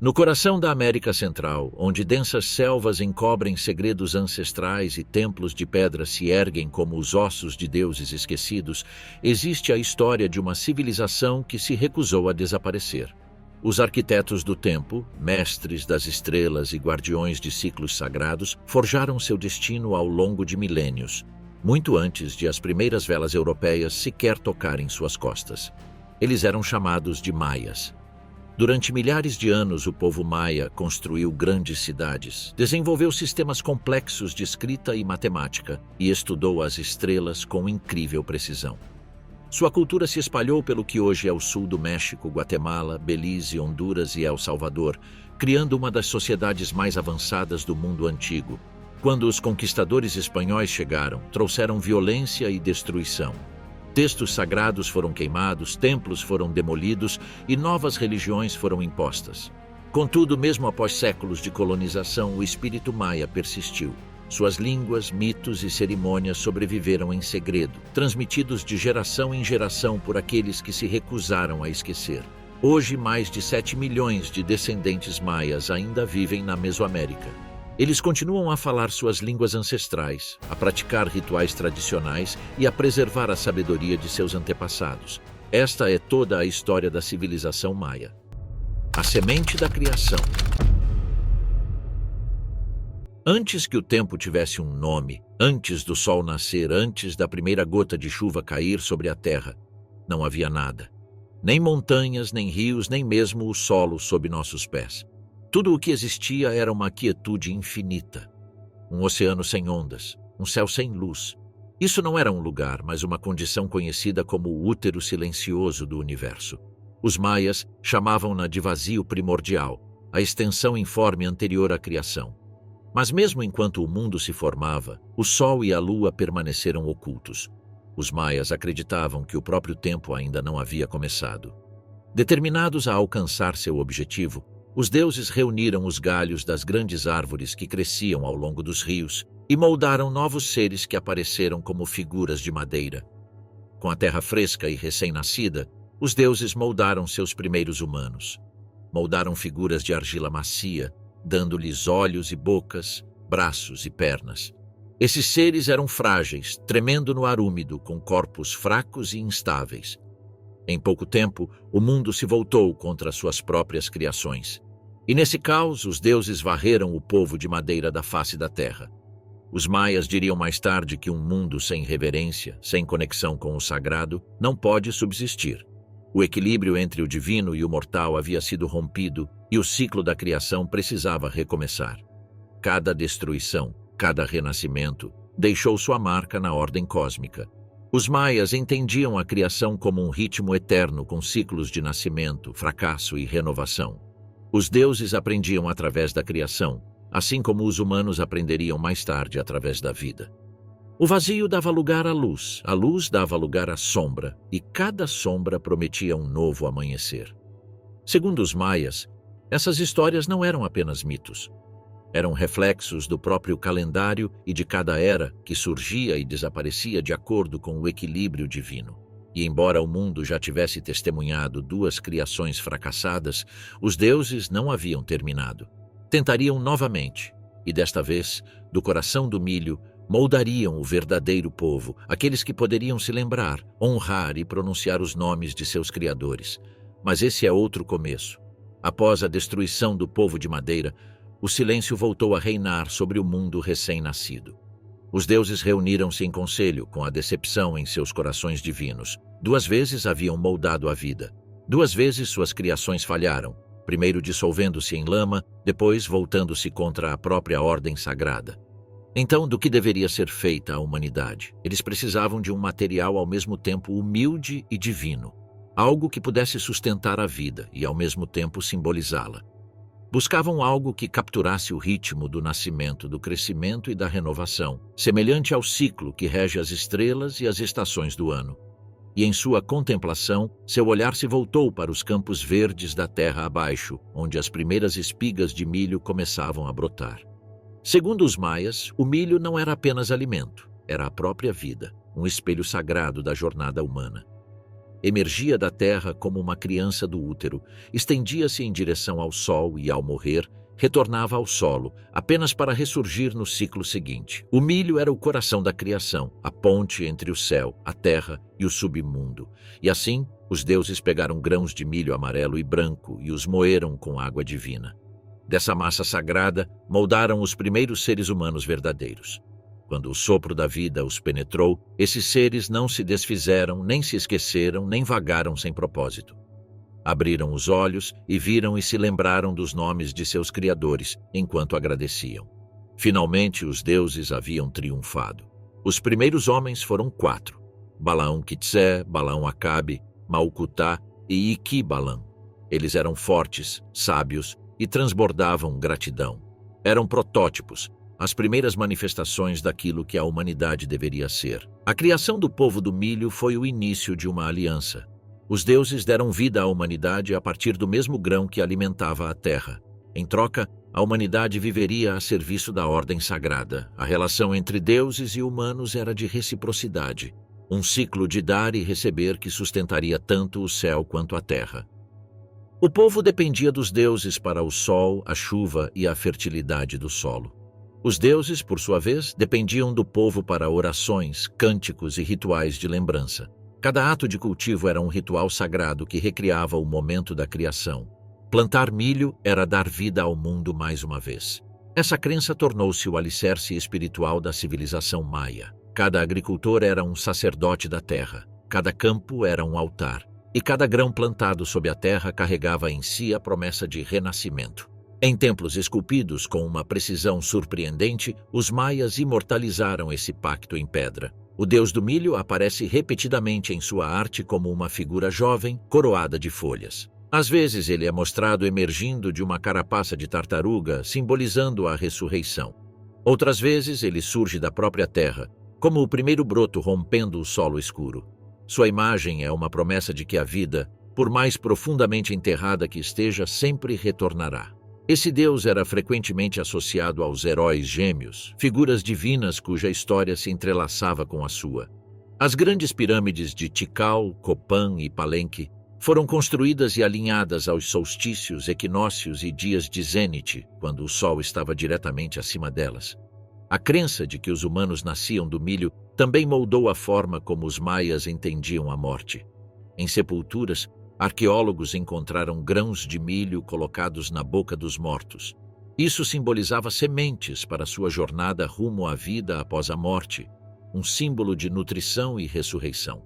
No coração da América Central, onde densas selvas encobrem segredos ancestrais e templos de pedra se erguem como os ossos de deuses esquecidos, existe a história de uma civilização que se recusou a desaparecer. Os arquitetos do tempo, mestres das estrelas e guardiões de ciclos sagrados, forjaram seu destino ao longo de milênios, muito antes de as primeiras velas europeias sequer tocarem suas costas. Eles eram chamados de Maias. Durante milhares de anos, o povo maia construiu grandes cidades, desenvolveu sistemas complexos de escrita e matemática e estudou as estrelas com incrível precisão. Sua cultura se espalhou pelo que hoje é o sul do México, Guatemala, Belize, Honduras e El Salvador, criando uma das sociedades mais avançadas do mundo antigo. Quando os conquistadores espanhóis chegaram, trouxeram violência e destruição. Textos sagrados foram queimados, templos foram demolidos e novas religiões foram impostas. Contudo, mesmo após séculos de colonização, o espírito maia persistiu. Suas línguas, mitos e cerimônias sobreviveram em segredo, transmitidos de geração em geração por aqueles que se recusaram a esquecer. Hoje, mais de 7 milhões de descendentes maias ainda vivem na Mesoamérica. Eles continuam a falar suas línguas ancestrais, a praticar rituais tradicionais e a preservar a sabedoria de seus antepassados. Esta é toda a história da civilização maia. A semente da criação. Antes que o tempo tivesse um nome, antes do sol nascer, antes da primeira gota de chuva cair sobre a terra, não havia nada. Nem montanhas, nem rios, nem mesmo o solo sob nossos pés. Tudo o que existia era uma quietude infinita. Um oceano sem ondas, um céu sem luz. Isso não era um lugar, mas uma condição conhecida como o útero silencioso do universo. Os maias chamavam-na de vazio primordial, a extensão informe anterior à criação. Mas mesmo enquanto o mundo se formava, o sol e a lua permaneceram ocultos. Os maias acreditavam que o próprio tempo ainda não havia começado. Determinados a alcançar seu objetivo, os deuses reuniram os galhos das grandes árvores que cresciam ao longo dos rios e moldaram novos seres que apareceram como figuras de madeira. Com a terra fresca e recém-nascida, os deuses moldaram seus primeiros humanos. Moldaram figuras de argila macia, dando-lhes olhos e bocas, braços e pernas. Esses seres eram frágeis, tremendo no ar úmido, com corpos fracos e instáveis. Em pouco tempo, o mundo se voltou contra suas próprias criações. E nesse caos, os deuses varreram o povo de madeira da face da terra. Os maias diriam mais tarde que um mundo sem reverência, sem conexão com o sagrado, não pode subsistir. O equilíbrio entre o divino e o mortal havia sido rompido e o ciclo da criação precisava recomeçar. Cada destruição, cada renascimento, deixou sua marca na ordem cósmica. Os maias entendiam a criação como um ritmo eterno com ciclos de nascimento, fracasso e renovação. Os deuses aprendiam através da criação, assim como os humanos aprenderiam mais tarde através da vida. O vazio dava lugar à luz, a luz dava lugar à sombra, e cada sombra prometia um novo amanhecer. Segundo os maias, essas histórias não eram apenas mitos. Eram reflexos do próprio calendário e de cada era que surgia e desaparecia de acordo com o equilíbrio divino. E embora o mundo já tivesse testemunhado duas criações fracassadas, os deuses não haviam terminado. Tentariam novamente, e desta vez, do coração do milho, moldariam o verdadeiro povo, aqueles que poderiam se lembrar, honrar e pronunciar os nomes de seus criadores. Mas esse é outro começo. Após a destruição do povo de madeira, o silêncio voltou a reinar sobre o mundo recém-nascido. Os deuses reuniram-se em conselho, com a decepção em seus corações divinos. 2 vezes haviam moldado a vida. 2 vezes suas criações falharam, primeiro dissolvendo-se em lama, depois voltando-se contra a própria ordem sagrada. Então, do que deveria ser feita a humanidade? Eles precisavam de um material ao mesmo tempo humilde e divino, algo que pudesse sustentar a vida e ao mesmo tempo simbolizá-la. Buscavam algo que capturasse o ritmo do nascimento, do crescimento e da renovação, semelhante ao ciclo que rege as estrelas e as estações do ano. E em sua contemplação, seu olhar se voltou para os campos verdes da terra abaixo, onde as primeiras espigas de milho começavam a brotar. Segundo os maias, o milho não era apenas alimento, era a própria vida, um espelho sagrado da jornada humana. emergia da terra como uma criança do útero, estendia-se em direção ao sol e, ao morrer, retornava ao solo, apenas para ressurgir no ciclo seguinte. O milho era o coração da criação, a ponte entre o céu, a terra e o submundo. E assim, os deuses pegaram grãos de milho amarelo e branco e os moeram com água divina. Dessa massa sagrada, moldaram os primeiros seres humanos verdadeiros. Quando o sopro da vida os penetrou, esses seres não se desfizeram, nem se esqueceram, nem vagaram sem propósito. Abriram os olhos e viram e se lembraram dos nomes de seus criadores, enquanto agradeciam. Finalmente, os deuses haviam triunfado. Os primeiros homens foram 4: Balaão-Quitzé, Balaão-Acabe, Malcutá e Iqui-Balaam. Eles eram fortes, sábios e transbordavam gratidão. Eram protótipos, as primeiras manifestações daquilo que a humanidade deveria ser. A criação do povo do milho foi o início de uma aliança. Os deuses deram vida à humanidade a partir do mesmo grão que alimentava a terra. Em troca, a humanidade viveria a serviço da ordem sagrada. A relação entre deuses e humanos era de reciprocidade, um ciclo de dar e receber que sustentaria tanto o céu quanto a terra. O povo dependia dos deuses para o sol, a chuva e a fertilidade do solo. Os deuses, por sua vez, dependiam do povo para orações, cânticos e rituais de lembrança. Cada ato de cultivo era um ritual sagrado que recriava o momento da criação. Plantar milho era dar vida ao mundo mais uma vez. Essa crença tornou-se o alicerce espiritual da civilização maia. Cada agricultor era um sacerdote da terra, cada campo era um altar, e cada grão plantado sob a terra carregava em si a promessa de renascimento. Em templos esculpidos com uma precisão surpreendente, os maias imortalizaram esse pacto em pedra. O deus do milho aparece repetidamente em sua arte como uma figura jovem, coroada de folhas. Às vezes ele é mostrado emergindo de uma carapaça de tartaruga, simbolizando a ressurreição. Outras vezes ele surge da própria terra, como o primeiro broto rompendo o solo escuro. Sua imagem é uma promessa de que a vida, por mais profundamente enterrada que esteja, sempre retornará. Esse deus era frequentemente associado aos heróis gêmeos, figuras divinas cuja história se entrelaçava com a sua. As grandes pirâmides de Tikal, Copan e Palenque foram construídas e alinhadas aos solstícios, equinócios e dias de zênite, quando o sol estava diretamente acima delas. A crença de que os humanos nasciam do milho também moldou a forma como os maias entendiam a morte. Em sepulturas, arqueólogos encontraram grãos de milho colocados na boca dos mortos. Isso simbolizava sementes para sua jornada rumo à vida após a morte, um símbolo de nutrição e ressurreição.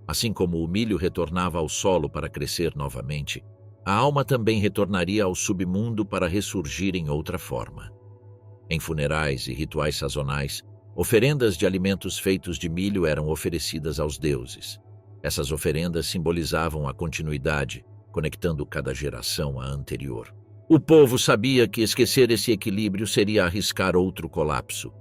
Assim como o milho retornava ao solo para crescer novamente, a alma também retornaria ao submundo para ressurgir em outra forma. Em funerais e rituais sazonais, oferendas de alimentos feitos de milho eram oferecidas aos deuses. Essas oferendas simbolizavam a continuidade, conectando cada geração à anterior. O povo sabia que esquecer esse equilíbrio seria arriscar outro colapso,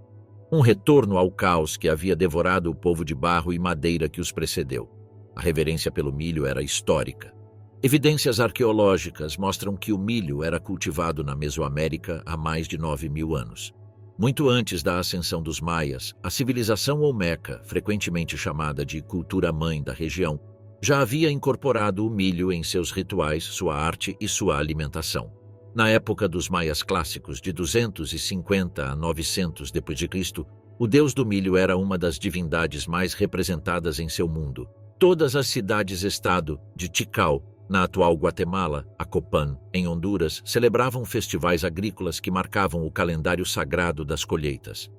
um retorno ao caos que havia devorado o povo de barro e madeira que os precedeu. A reverência pelo milho era histórica. Evidências arqueológicas mostram que o milho era cultivado na Mesoamérica há mais de 9.000 anos. Muito antes da ascensão dos maias, a civilização olmeca, frequentemente chamada de cultura-mãe da região, já havia incorporado o milho em seus rituais, sua arte e sua alimentação. Na época dos maias clássicos, de 250 a 900 d.C., o deus do milho era uma das divindades mais representadas em seu mundo. Todas as cidades-estado de Tikal, na atual Guatemala, a Copan, em Honduras, celebravam festivais agrícolas que marcavam o calendário sagrado das colheitas.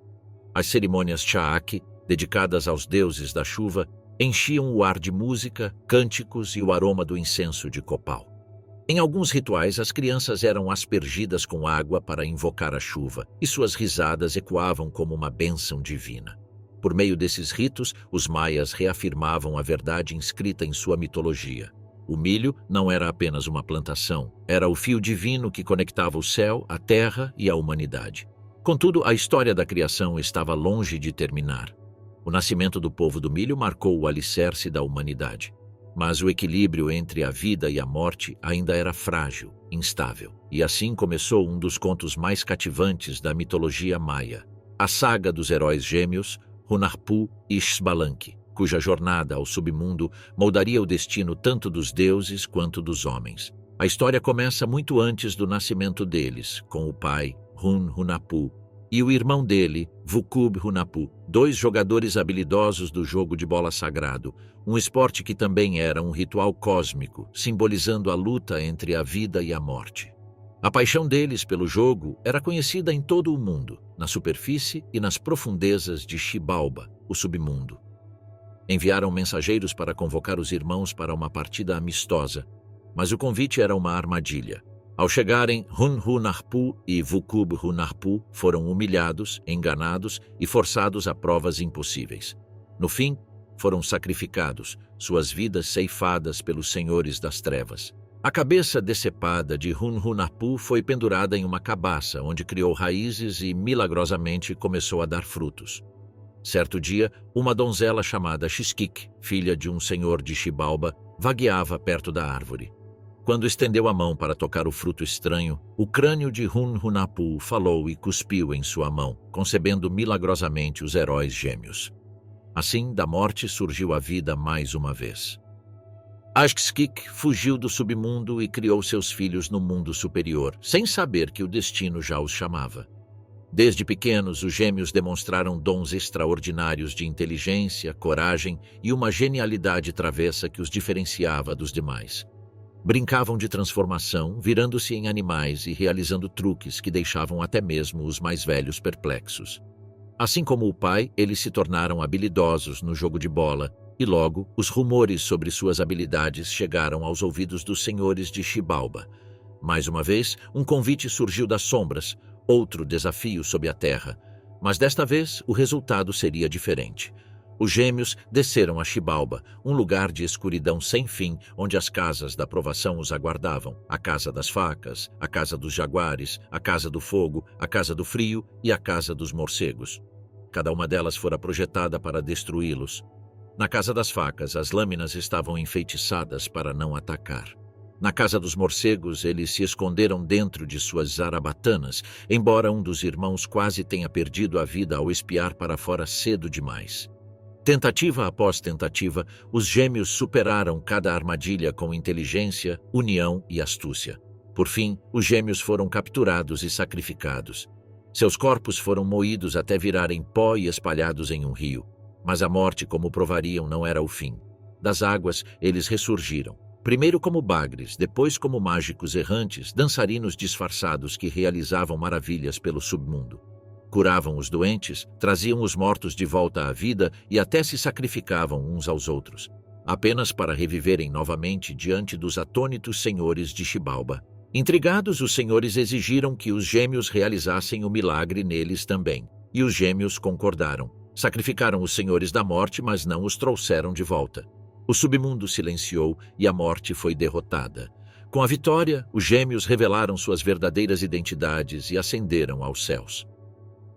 As cerimônias Chaaki, dedicadas aos deuses da chuva, enchiam o ar de música, cânticos e o aroma do incenso de copal. Em alguns rituais, as crianças eram aspergidas com água para invocar a chuva, e suas risadas ecoavam como uma bênção divina. Por meio desses ritos, os maias reafirmavam a verdade inscrita em sua mitologia. O milho não era apenas uma plantação, era o fio divino que conectava o céu, a terra e a humanidade. Contudo, a história da criação estava longe de terminar. O nascimento do povo do milho marcou o alicerce da humanidade. Mas o equilíbrio entre a vida e a morte ainda era frágil, instável. E assim começou um dos contos mais cativantes da mitologia maia, a saga dos heróis gêmeos, Hunahpu e Xbalanque. cuja jornada ao submundo moldaria o destino tanto dos deuses quanto dos homens. A história começa muito antes do nascimento deles, com o pai, Hun-Hunappu, e o irmão dele, Vucub-Hunappu, dois jogadores habilidosos do jogo de bola sagrado, um esporte que também era um ritual cósmico, simbolizando a luta entre a vida e a morte. A paixão deles pelo jogo era conhecida em todo o mundo, na superfície e nas profundezas de Xibalba, o submundo. Enviaram mensageiros para convocar os irmãos para uma partida amistosa, mas o convite era uma armadilha. Ao chegarem, Hun-Hunappu e Vucub-Hunappu foram humilhados, enganados e forçados a provas impossíveis. No fim, foram sacrificados, suas vidas ceifadas pelos senhores das trevas. A cabeça decepada de Hun-Hunappu foi pendurada em uma cabaça, onde criou raízes e, milagrosamente, começou a dar frutos. Certo dia, uma donzela chamada Xisquic, filha de um senhor de Xibalba, vagueava perto da árvore. Quando estendeu a mão para tocar o fruto estranho, o crânio de Hun-Hunappu falou e cuspiu em sua mão, concebendo milagrosamente os heróis gêmeos. Assim, da morte surgiu a vida mais uma vez. Xisquic fugiu do submundo e criou seus filhos no mundo superior, sem saber que o destino já os chamava. Desde pequenos, os gêmeos demonstraram dons extraordinários de inteligência, coragem e uma genialidade travessa que os diferenciava dos demais. Brincavam de transformação, virando-se em animais e realizando truques que deixavam até mesmo os mais velhos perplexos. Assim como o pai, eles se tornaram habilidosos no jogo de bola, e logo os rumores sobre suas habilidades chegaram aos ouvidos dos senhores de Xibalba. Mais uma vez, um convite surgiu das sombras, outro desafio sob a terra, mas desta vez o resultado seria diferente. Os gêmeos desceram a Xibalba, um lugar de escuridão sem fim, onde as casas da provação os aguardavam. A casa das facas, a casa dos jaguares, a casa do fogo, a casa do frio e a casa dos morcegos. Cada uma delas fora projetada para destruí-los. Na casa das facas, as lâminas estavam enfeitiçadas para não atacar. Na casa dos morcegos, eles se esconderam dentro de suas zarabatanas, embora um dos irmãos quase tenha perdido a vida ao espiar para fora cedo demais. Tentativa após tentativa, os gêmeos superaram cada armadilha com inteligência, união e astúcia. Por fim, os gêmeos foram capturados e sacrificados. Seus corpos foram moídos até virarem pó e espalhados em um rio. Mas a morte, como provariam, não era o fim. Das águas, eles ressurgiram. Primeiro como bagres, depois como mágicos errantes, dançarinos disfarçados que realizavam maravilhas pelo submundo. Curavam os doentes, traziam os mortos de volta à vida e até se sacrificavam uns aos outros, apenas para reviverem novamente diante dos atônitos senhores de Xibalba. Intrigados, os senhores exigiram que os gêmeos realizassem o milagre neles também, e os gêmeos concordaram. Sacrificaram os senhores da morte, mas não os trouxeram de volta. O submundo silenciou e a morte foi derrotada. Com a vitória, os gêmeos revelaram suas verdadeiras identidades e ascenderam aos céus.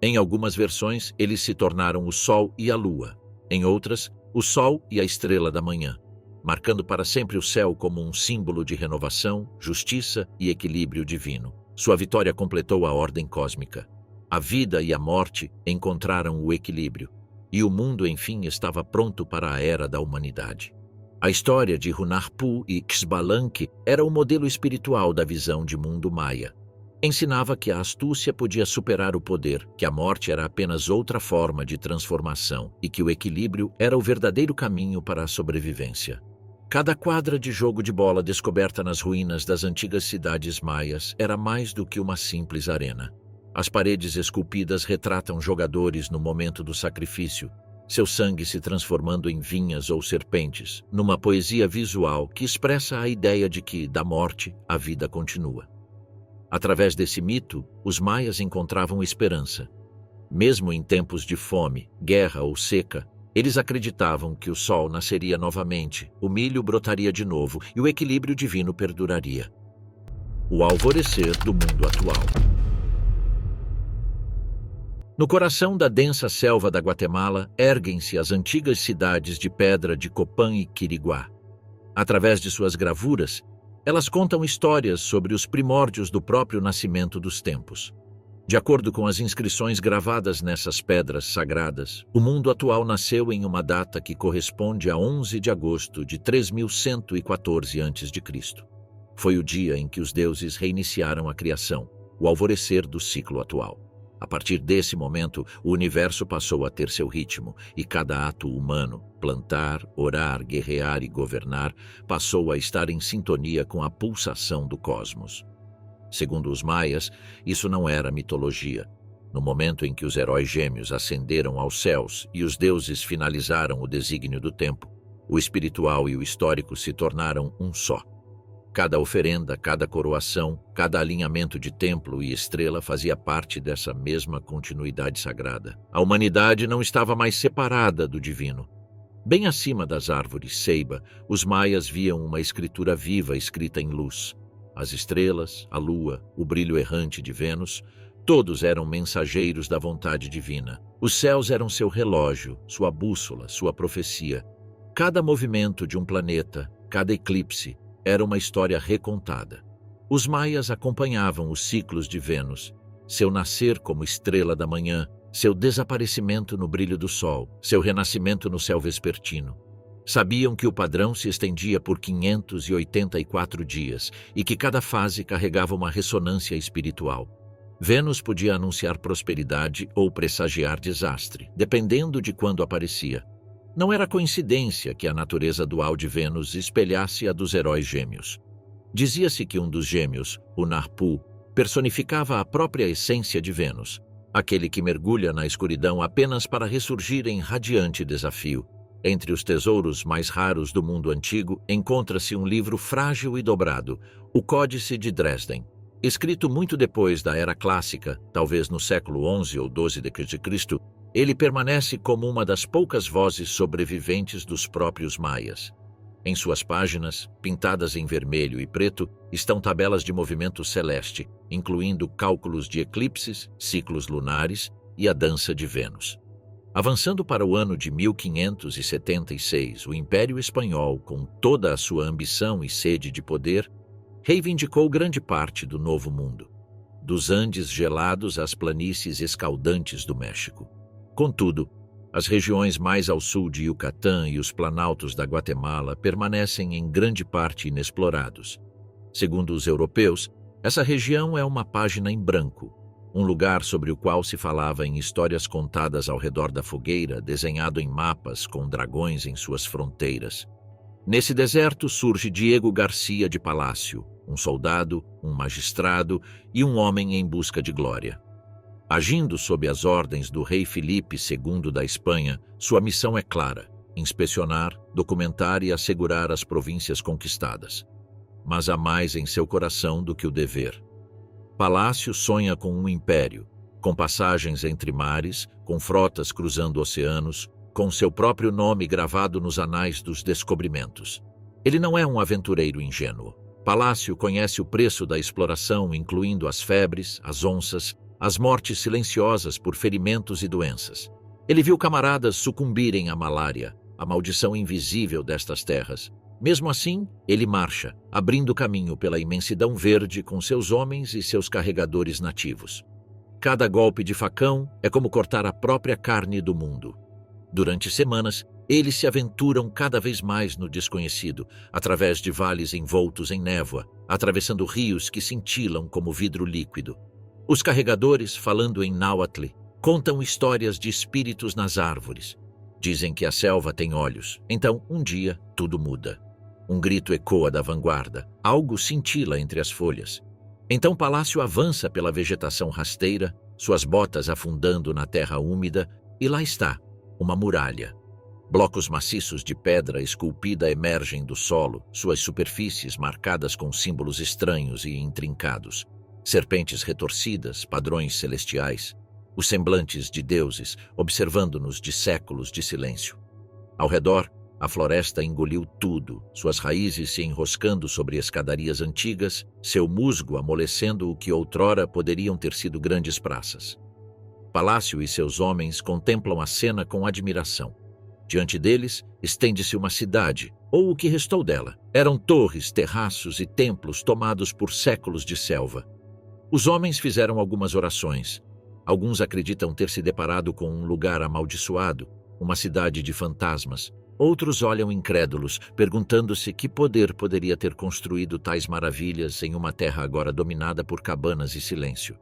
Em algumas versões, eles se tornaram o Sol e a Lua. Em outras, o Sol e a Estrela da Manhã, marcando para sempre o céu como um símbolo de renovação, justiça e equilíbrio divino. Sua vitória completou a ordem cósmica. A vida e a morte encontraram o equilíbrio, e o mundo, enfim, estava pronto para a era da humanidade. A história de Hunahpu e Xbalanque era o modelo espiritual da visão de mundo maia. Ensinava que a astúcia podia superar o poder, que a morte era apenas outra forma de transformação e que o equilíbrio era o verdadeiro caminho para a sobrevivência. Cada quadra de jogo de bola descoberta nas ruínas das antigas cidades maias era mais do que uma simples arena. As paredes esculpidas retratam jogadores no momento do sacrifício, seu sangue se transformando em vinhas ou serpentes, numa poesia visual que expressa a ideia de que, da morte, a vida continua. Através desse mito, os maias encontravam esperança. Mesmo em tempos de fome, guerra ou seca, eles acreditavam que o sol nasceria novamente, o milho brotaria de novo e o equilíbrio divino perduraria. O alvorecer do mundo atual. No coração da densa selva da Guatemala, erguem-se as antigas cidades de pedra de Copán e Quiriguá. Através de suas gravuras, elas contam histórias sobre os primórdios do próprio nascimento dos tempos. De acordo com as inscrições gravadas nessas pedras sagradas, o mundo atual nasceu em uma data que corresponde a 11 de agosto de 3114 a.C. Foi o dia em que os deuses reiniciaram a criação, o alvorecer do ciclo atual. A partir desse momento, o universo passou a ter seu ritmo, e cada ato humano, plantar, orar, guerrear e governar, passou a estar em sintonia com a pulsação do cosmos. Segundo os maias, isso não era mitologia. No momento em que os heróis gêmeos ascenderam aos céus e os deuses finalizaram o desígnio do tempo, o espiritual e o histórico se tornaram um só. Cada oferenda, cada coroação, cada alinhamento de templo e estrela fazia parte dessa mesma continuidade sagrada. A humanidade não estava mais separada do divino. Bem acima das árvores ceiba, os maias viam uma escritura viva escrita em luz. As estrelas, a lua, o brilho errante de Vênus, todos eram mensageiros da vontade divina. Os céus eram seu relógio, sua bússola, sua profecia. Cada movimento de um planeta, cada eclipse, era uma história recontada. Os maias acompanhavam os ciclos de Vênus, seu nascer como estrela da manhã, seu desaparecimento no brilho do sol, seu renascimento no céu vespertino. Sabiam que o padrão se estendia por 584 dias e que cada fase carregava uma ressonância espiritual. Vênus podia anunciar prosperidade ou pressagiar desastre, dependendo de quando aparecia. Não era coincidência que a natureza dual de Vênus espelhasse a dos heróis gêmeos. Dizia-se que um dos gêmeos, o Narpu, personificava a própria essência de Vênus, aquele que mergulha na escuridão apenas para ressurgir em radiante desafio. Entre os tesouros mais raros do mundo antigo, encontra-se um livro frágil e dobrado, o Códice de Dresden. Escrito muito depois da Era Clássica, talvez no século XI ou XII d.C., ele permanece como uma das poucas vozes sobreviventes dos próprios maias. Em suas páginas, pintadas em vermelho e preto, estão tabelas de movimento celeste, incluindo cálculos de eclipses, ciclos lunares e a dança de Vênus. Avançando para o ano de 1576, o Império Espanhol, com toda a sua ambição e sede de poder, reivindicou grande parte do Novo Mundo, dos Andes gelados às planícies escaldantes do México. Contudo, as regiões mais ao sul de Yucatán e os planaltos da Guatemala permanecem em grande parte inexplorados. Segundo os europeus, essa região é uma página em branco, um lugar sobre o qual se falava em histórias contadas ao redor da fogueira, desenhado em mapas com dragões em suas fronteiras. Nesse deserto surge Diego Garcia de Palácio, um soldado, um magistrado e um homem em busca de glória. Agindo sob as ordens do rei Filipe II da Espanha, sua missão é clara: inspecionar, documentar e assegurar as províncias conquistadas. Mas há mais em seu coração do que o dever. Palácio sonha com um império, com passagens entre mares, com frotas cruzando oceanos, com seu próprio nome gravado nos anais dos descobrimentos. Ele não é um aventureiro ingênuo. Palácio conhece o preço da exploração, incluindo as febres, as onças, as mortes silenciosas por ferimentos e doenças. Ele viu camaradas sucumbirem à malária, a maldição invisível destas terras. Mesmo assim, ele marcha, abrindo caminho pela imensidão verde com seus homens e seus carregadores nativos. Cada golpe de facão é como cortar a própria carne do mundo. Durante semanas, eles se aventuram cada vez mais no desconhecido, através de vales envoltos em névoa, atravessando rios que cintilam como vidro líquido. Os carregadores, falando em náhuatl, contam histórias de espíritos nas árvores. Dizem que a selva tem olhos, então um dia tudo muda. Um grito ecoa da vanguarda, algo cintila entre as folhas. Então Palácio avança pela vegetação rasteira, suas botas afundando na terra úmida, e lá está, uma muralha. Blocos maciços de pedra esculpida emergem do solo, suas superfícies marcadas com símbolos estranhos e intrincados. Serpentes retorcidas, padrões celestiais, os semblantes de deuses observando-nos de séculos de silêncio. Ao redor, a floresta engoliu tudo, suas raízes se enroscando sobre escadarias antigas, seu musgo amolecendo o que outrora poderiam ter sido grandes praças. Palácio e seus homens contemplam a cena com admiração. Diante deles, estende-se uma cidade, ou o que restou dela. Eram torres, terraços e templos tomados por séculos de selva. Os homens fizeram algumas orações. Alguns acreditam ter se deparado com um lugar amaldiçoado, uma cidade de fantasmas. Outros olham incrédulos, perguntando-se que poder poderia ter construído tais maravilhas em uma terra agora dominada por cabanas e silêncio.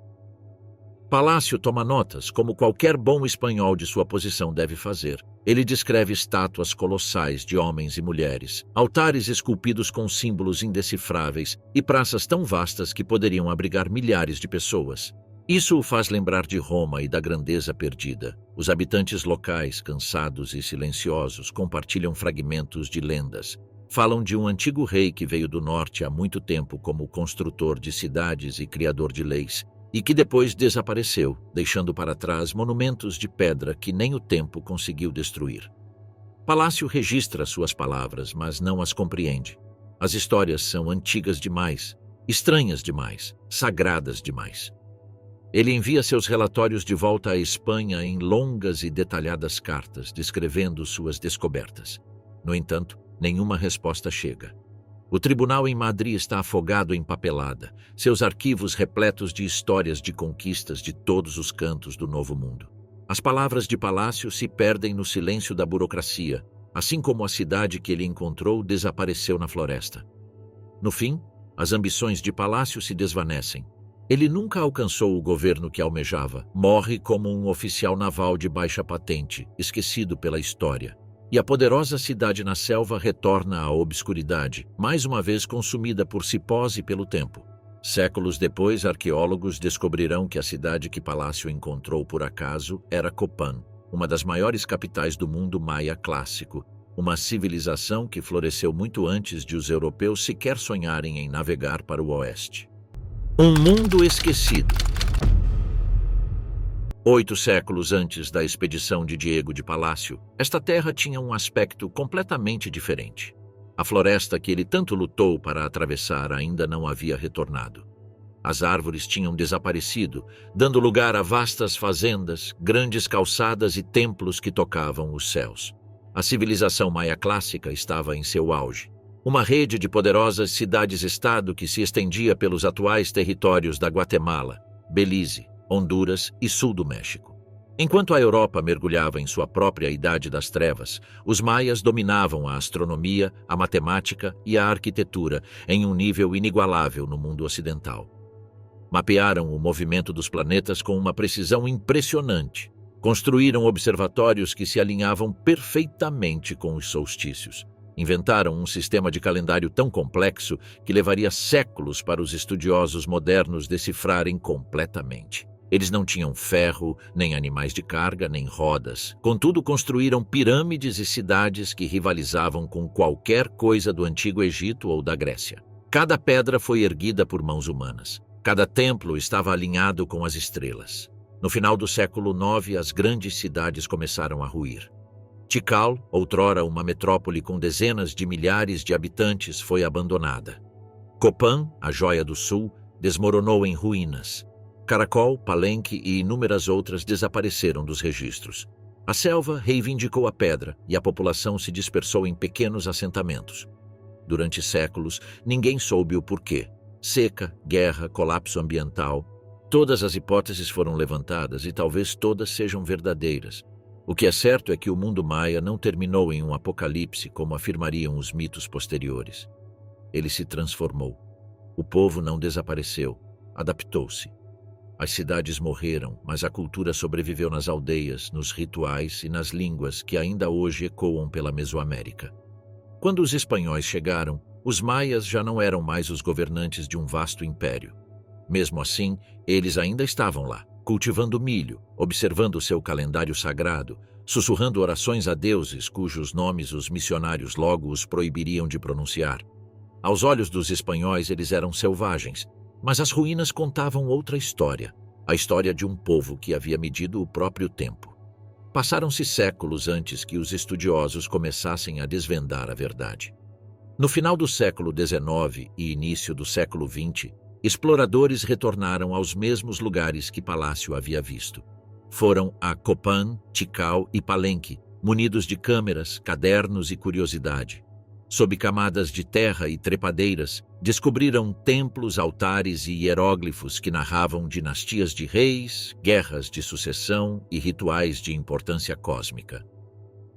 Palácio toma notas, como qualquer bom espanhol de sua posição deve fazer. Ele descreve estátuas colossais de homens e mulheres, altares esculpidos com símbolos indecifráveis e praças tão vastas que poderiam abrigar milhares de pessoas. Isso o faz lembrar de Roma e da grandeza perdida. Os habitantes locais, cansados e silenciosos, compartilham fragmentos de lendas. Falam de um antigo rei que veio do norte há muito tempo como construtor de cidades e criador de leis, e que depois desapareceu, deixando para trás monumentos de pedra que nem o tempo conseguiu destruir. Palácio registra suas palavras, mas não as compreende. As histórias são antigas demais, estranhas demais, sagradas demais. Ele envia seus relatórios de volta à Espanha em longas e detalhadas cartas, descrevendo suas descobertas. No entanto, nenhuma resposta chega. O tribunal em Madrid está afogado em papelada, seus arquivos repletos de histórias de conquistas de todos os cantos do Novo Mundo. As palavras de Palácio se perdem no silêncio da burocracia, assim como a cidade que ele encontrou desapareceu na floresta. No fim, as ambições de Palácio se desvanecem. Ele nunca alcançou o governo que almejava, morre como um oficial naval de baixa patente, esquecido pela história. E a poderosa cidade na selva retorna à obscuridade, mais uma vez consumida por cipós e pelo tempo. Séculos depois, arqueólogos descobrirão que a cidade que Palácio encontrou por acaso era Copán, uma das maiores capitais do mundo maia clássico, uma civilização que floresceu muito antes de os europeus sequer sonharem em navegar para o oeste. Um mundo esquecido. 8 séculos antes da expedição de Diego de Palácio, esta terra tinha um aspecto completamente diferente. A floresta que ele tanto lutou para atravessar ainda não havia retornado. As árvores tinham desaparecido, dando lugar a vastas fazendas, grandes calçadas e templos que tocavam os céus. A civilização maia clássica estava em seu auge. Uma rede de poderosas cidades-estado que se estendia pelos atuais territórios da Guatemala, Belize, Honduras e sul do México. Enquanto a Europa mergulhava em sua própria idade das trevas, os maias dominavam a astronomia, a matemática e a arquitetura em um nível inigualável no mundo ocidental. Mapearam o movimento dos planetas com uma precisão impressionante. Construíram observatórios que se alinhavam perfeitamente com os solstícios. Inventaram um sistema de calendário tão complexo que levaria séculos para os estudiosos modernos decifrarem completamente. Eles não tinham ferro, nem animais de carga, nem rodas. Contudo, construíram pirâmides e cidades que rivalizavam com qualquer coisa do Antigo Egito ou da Grécia. Cada pedra foi erguida por mãos humanas. Cada templo estava alinhado com as estrelas. No final do século IX, as grandes cidades começaram a ruir. Tikal, outrora uma metrópole com dezenas de milhares de habitantes, foi abandonada. Copán, a joia do sul, desmoronou em ruínas. Caracol, Palenque e inúmeras outras desapareceram dos registros. A selva reivindicou a pedra e a população se dispersou em pequenos assentamentos. Durante séculos, ninguém soube o porquê. Seca, guerra, colapso ambiental. Todas as hipóteses foram levantadas e talvez todas sejam verdadeiras. O que é certo é que o mundo maia não terminou em um apocalipse como afirmariam os mitos posteriores. Ele se transformou. O povo não desapareceu, adaptou-se. As cidades morreram, mas a cultura sobreviveu nas aldeias, nos rituais e nas línguas que ainda hoje ecoam pela Mesoamérica. Quando os espanhóis chegaram, os maias já não eram mais os governantes de um vasto império. Mesmo assim, eles ainda estavam lá, cultivando milho, observando seu calendário sagrado, sussurrando orações a deuses cujos nomes os missionários logo os proibiriam de pronunciar. Aos olhos dos espanhóis, eles eram selvagens, mas as ruínas contavam outra história, a história de um povo que havia medido o próprio tempo. Passaram-se séculos antes que os estudiosos começassem a desvendar a verdade. No final do século XIX e início do século XX, exploradores retornaram aos mesmos lugares que Palácio havia visto. Foram a Copán, Tikal e Palenque, munidos de câmeras, cadernos e curiosidade. Sob camadas de terra e trepadeiras, descobriram templos, altares e hieróglifos que narravam dinastias de reis, guerras de sucessão e rituais de importância cósmica.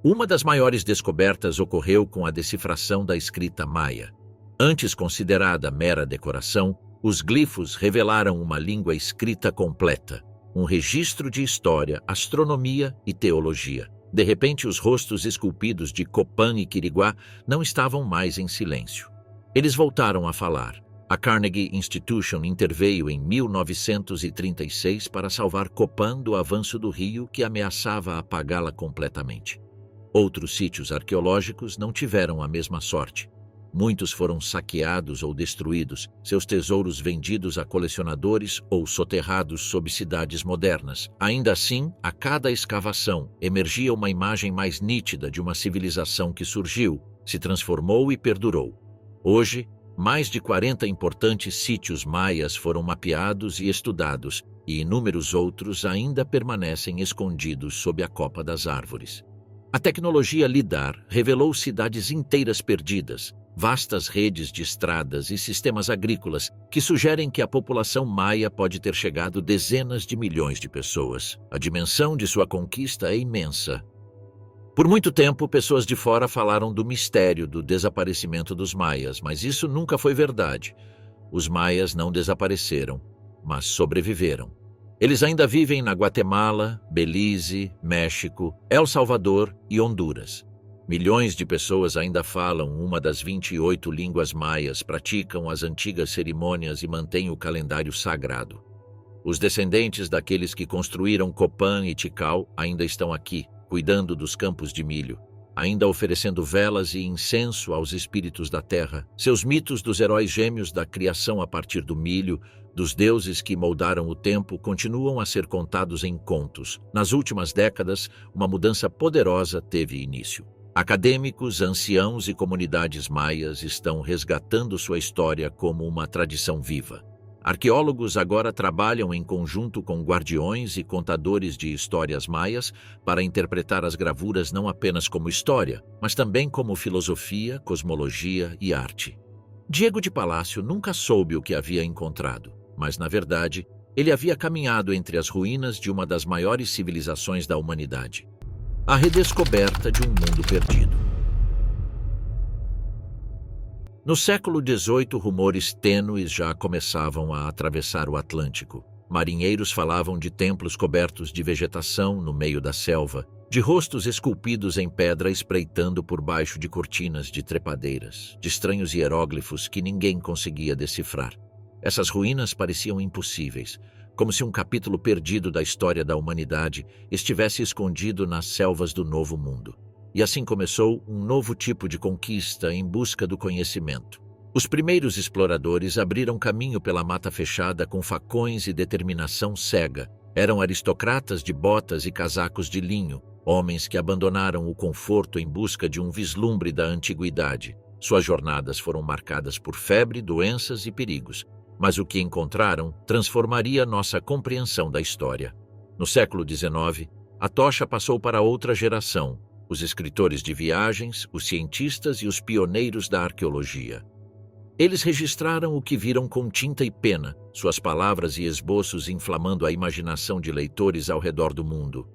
Uma das maiores descobertas ocorreu com a decifração da escrita maia. Antes considerada mera decoração, os glifos revelaram uma língua escrita completa, um registro de história, astronomia e teologia. De repente, os rostos esculpidos de Copan e Quiriguá não estavam mais em silêncio. Eles voltaram a falar. A Carnegie Institution interveio em 1936 para salvar Copan do avanço do rio que ameaçava apagá-la completamente. Outros sítios arqueológicos não tiveram a mesma sorte. Muitos foram saqueados ou destruídos, seus tesouros vendidos a colecionadores ou soterrados sob cidades modernas. Ainda assim, a cada escavação emergia uma imagem mais nítida de uma civilização que surgiu, se transformou e perdurou. Hoje, mais de 40 importantes sítios maias foram mapeados e estudados, e inúmeros outros ainda permanecem escondidos sob a copa das árvores. A tecnologia LIDAR revelou cidades inteiras perdidas, vastas redes de estradas e sistemas agrícolas que sugerem que a população maia pode ter chegado dezenas de milhões de pessoas. A dimensão de sua conquista é imensa. Por muito tempo, pessoas de fora falaram do mistério do desaparecimento dos maias, mas isso nunca foi verdade. Os maias não desapareceram, mas sobreviveram. Eles ainda vivem na Guatemala, Belize, México, El Salvador e Honduras. Milhões de pessoas ainda falam uma das 28 línguas maias, praticam as antigas cerimônias e mantêm o calendário sagrado. Os descendentes daqueles que construíram Copan e Tikal ainda estão aqui, cuidando dos campos de milho, ainda oferecendo velas e incenso aos espíritos da terra. Seus mitos dos heróis gêmeos da criação a partir do milho, dos deuses que moldaram o tempo, continuam a ser contados em contos. Nas últimas décadas, uma mudança poderosa teve início. Acadêmicos, anciãos e comunidades maias estão resgatando sua história como uma tradição viva. Arqueólogos agora trabalham em conjunto com guardiões e contadores de histórias maias para interpretar as gravuras não apenas como história, mas também como filosofia, cosmologia e arte. Diego de Palácio nunca soube o que havia encontrado, mas, na verdade, ele havia caminhado entre as ruínas de uma das maiores civilizações da humanidade. A redescoberta de um mundo perdido. No século XVIII, rumores tênues já começavam a atravessar o Atlântico. Marinheiros falavam de templos cobertos de vegetação no meio da selva, de rostos esculpidos em pedra espreitando por baixo de cortinas de trepadeiras, de estranhos hieróglifos que ninguém conseguia decifrar. Essas ruínas pareciam impossíveis, como se um capítulo perdido da história da humanidade estivesse escondido nas selvas do Novo Mundo. E assim começou um novo tipo de conquista em busca do conhecimento. Os primeiros exploradores abriram caminho pela mata fechada com facões e determinação cega. Eram aristocratas de botas e casacos de linho, homens que abandonaram o conforto em busca de um vislumbre da antiguidade. Suas jornadas foram marcadas por febre, doenças e perigos, mas o que encontraram transformaria nossa compreensão da história. No século XIX, a tocha passou para outra geração, os escritores de viagens, os cientistas e os pioneiros da arqueologia. Eles registraram o que viram com tinta e pena, suas palavras e esboços inflamando a imaginação de leitores ao redor do mundo.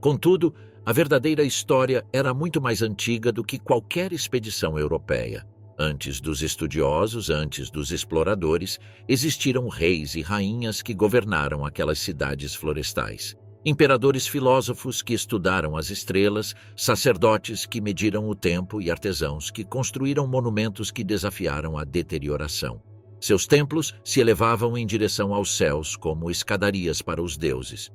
Contudo, a verdadeira história era muito mais antiga do que qualquer expedição europeia. Antes dos estudiosos, antes dos exploradores, existiram reis e rainhas que governaram aquelas cidades florestais. Imperadores filósofos que estudaram as estrelas, sacerdotes que mediram o tempo e artesãos que construíram monumentos que desafiaram a deterioração. Seus templos se elevavam em direção aos céus como escadarias para os deuses.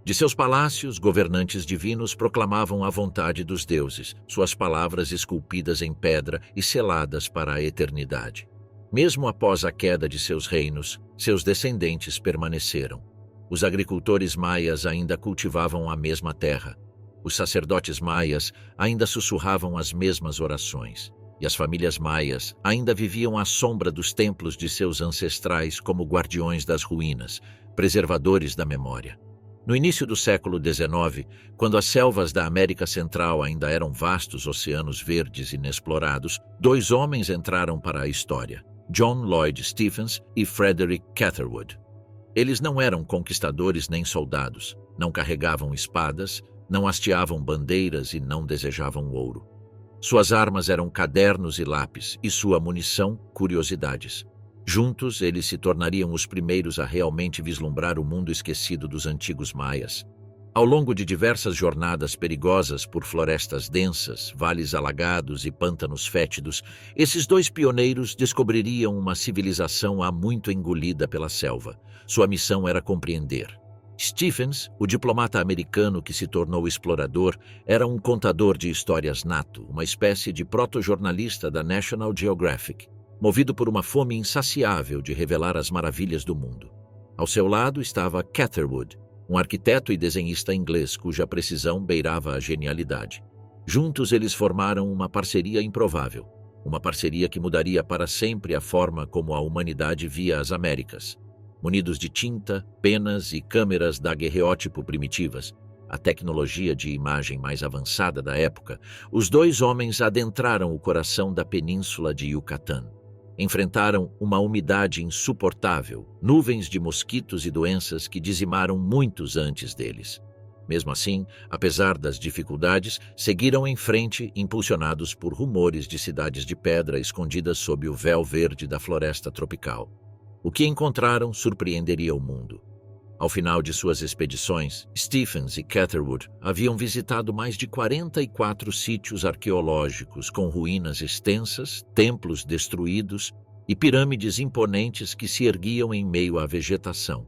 De seus palácios, governantes divinos proclamavam a vontade dos deuses, suas palavras esculpidas em pedra e seladas para a eternidade. Mesmo após a queda de seus reinos, seus descendentes permaneceram. Os agricultores maias ainda cultivavam a mesma terra. Os sacerdotes maias ainda sussurravam as mesmas orações. E as famílias maias ainda viviam à sombra dos templos de seus ancestrais como guardiões das ruínas, preservadores da memória. No início do século XIX, quando as selvas da América Central ainda eram vastos oceanos verdes inexplorados, dois homens entraram para a história: John Lloyd Stephens e Frederick Catherwood. Eles não eram conquistadores nem soldados, não carregavam espadas, não hasteavam bandeiras e não desejavam ouro. Suas armas eram cadernos e lápis, e sua munição, curiosidades. Juntos, eles se tornariam os primeiros a realmente vislumbrar o mundo esquecido dos antigos maias. Ao longo de diversas jornadas perigosas por florestas densas, vales alagados e pântanos fétidos, esses dois pioneiros descobririam uma civilização há muito engolida pela selva. Sua missão era compreender. Stephens, o diplomata americano que se tornou explorador, era um contador de histórias nato, uma espécie de protojornalista da National Geographic, movido por uma fome insaciável de revelar as maravilhas do mundo. Ao seu lado estava Catherwood, um arquiteto e desenhista inglês cuja precisão beirava a genialidade. Juntos eles formaram uma parceria improvável, uma parceria que mudaria para sempre a forma como a humanidade via as Américas. Munidos de tinta, penas e câmeras daguerreótipo primitivas, a tecnologia de imagem mais avançada da época, os dois homens adentraram o coração da península de Yucatán. Enfrentaram uma umidade insuportável, nuvens de mosquitos e doenças que dizimaram muitos antes deles. Mesmo assim, apesar das dificuldades, seguiram em frente, impulsionados por rumores de cidades de pedra escondidas sob o véu verde da floresta tropical. O que encontraram surpreenderia o mundo. Ao final de suas expedições, Stephens e Catherwood haviam visitado mais de 44 sítios arqueológicos com ruínas extensas, templos destruídos e pirâmides imponentes que se erguiam em meio à vegetação.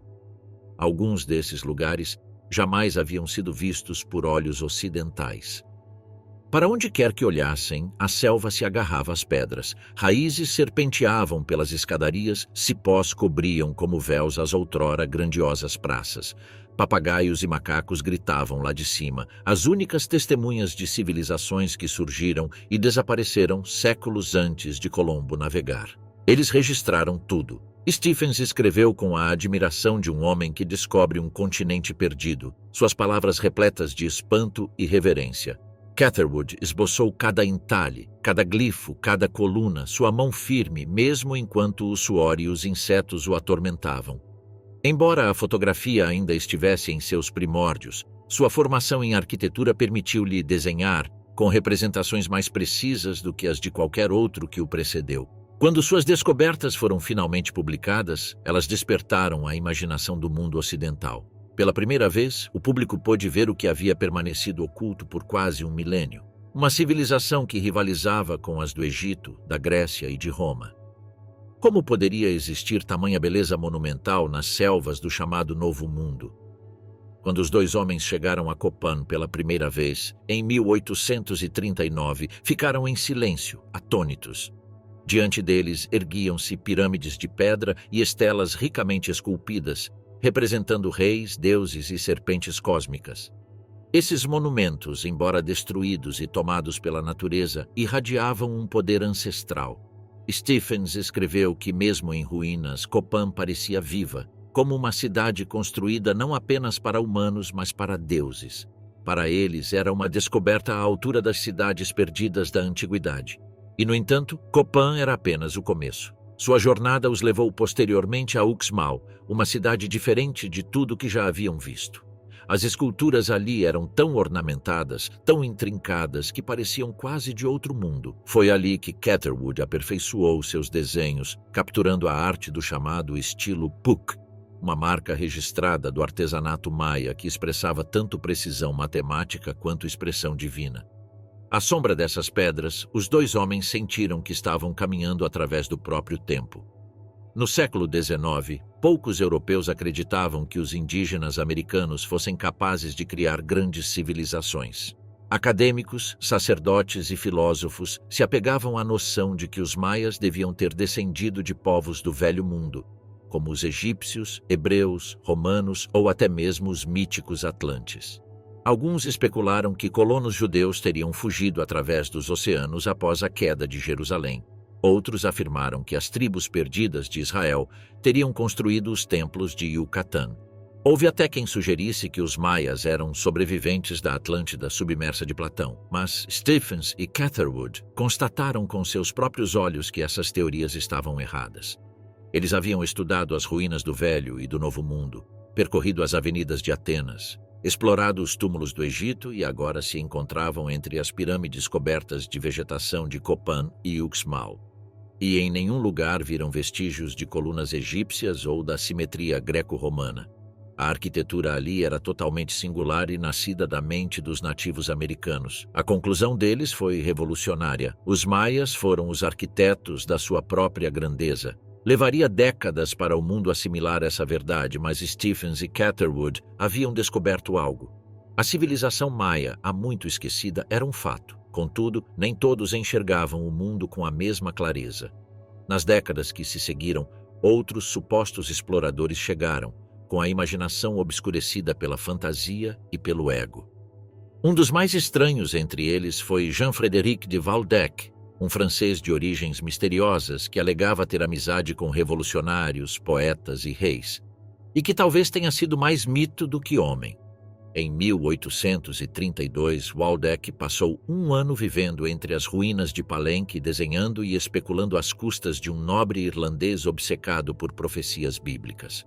Alguns desses lugares jamais haviam sido vistos por olhos ocidentais. Para onde quer que olhassem, a selva se agarrava às pedras, raízes serpenteavam pelas escadarias, cipós cobriam como véus as outrora grandiosas praças. Papagaios e macacos gritavam lá de cima, as únicas testemunhas de civilizações que surgiram e desapareceram séculos antes de Colombo navegar. Eles registraram tudo. Stephens escreveu com a admiração de um homem que descobre um continente perdido, suas palavras repletas de espanto e reverência. Catherwood esboçou cada entalhe, cada glifo, cada coluna, sua mão firme, mesmo enquanto o suor e os insetos o atormentavam. Embora a fotografia ainda estivesse em seus primórdios, sua formação em arquitetura permitiu-lhe desenhar com representações mais precisas do que as de qualquer outro que o precedeu. Quando suas descobertas foram finalmente publicadas, elas despertaram a imaginação do mundo ocidental. Pela primeira vez, o público pôde ver o que havia permanecido oculto por quase um milênio. Uma civilização que rivalizava com as do Egito, da Grécia e de Roma. Como poderia existir tamanha beleza monumental nas selvas do chamado Novo Mundo? Quando os dois homens chegaram a Copan pela primeira vez, em 1839, ficaram em silêncio, atônitos. Diante deles erguiam-se pirâmides de pedra e estelas ricamente esculpidas, representando reis, deuses e serpentes cósmicas. Esses monumentos, embora destruídos e tomados pela natureza, irradiavam um poder ancestral. Stephens escreveu que, mesmo em ruínas, Copan parecia viva, como uma cidade construída não apenas para humanos, mas para deuses. Para eles, era uma descoberta à altura das cidades perdidas da antiguidade. E, no entanto, Copan era apenas o começo. Sua jornada os levou posteriormente a Uxmal, uma cidade diferente de tudo que já haviam visto. As esculturas ali eram tão ornamentadas, tão intrincadas, que pareciam quase de outro mundo. Foi ali que Catherwood aperfeiçoou seus desenhos, capturando a arte do chamado estilo Puuc, uma marca registrada do artesanato maia que expressava tanto precisão matemática quanto expressão divina. À sombra dessas pedras, os dois homens sentiram que estavam caminhando através do próprio tempo. No século XIX, poucos europeus acreditavam que os indígenas americanos fossem capazes de criar grandes civilizações. Acadêmicos, sacerdotes e filósofos se apegavam à noção de que os maias deviam ter descendido de povos do Velho Mundo, como os egípcios, hebreus, romanos ou até mesmo os míticos atlantes. Alguns especularam que colonos judeus teriam fugido através dos oceanos após a queda de Jerusalém. Outros afirmaram que as tribos perdidas de Israel teriam construído os templos de Yucatán. Houve até quem sugerisse que os maias eram sobreviventes da Atlântida submersa de Platão, mas Stephens e Catherwood constataram com seus próprios olhos que essas teorias estavam erradas. Eles haviam estudado as ruínas do Velho e do Novo Mundo, percorrido as avenidas de Atenas, explorado os túmulos do Egito e agora se encontravam entre as pirâmides cobertas de vegetação de Copan e Uxmal. E em nenhum lugar viram vestígios de colunas egípcias ou da simetria greco-romana. A arquitetura ali era totalmente singular e nascida da mente dos nativos americanos. A conclusão deles foi revolucionária. Os maias foram os arquitetos da sua própria grandeza. Levaria décadas para o mundo assimilar essa verdade, mas Stephens e Catherwood haviam descoberto algo. A civilização maia, há muito esquecida, era um fato. Contudo, nem todos enxergavam o mundo com a mesma clareza. Nas décadas que se seguiram, outros supostos exploradores chegaram, com a imaginação obscurecida pela fantasia e pelo ego. Um dos mais estranhos entre eles foi Jean-Frédéric de Waldeck, um francês de origens misteriosas que alegava ter amizade com revolucionários, poetas e reis, e que talvez tenha sido mais mito do que homem. Em 1832, Waldeck passou um ano vivendo entre as ruínas de Palenque, desenhando e especulando às custas de um nobre irlandês obcecado por profecias bíblicas.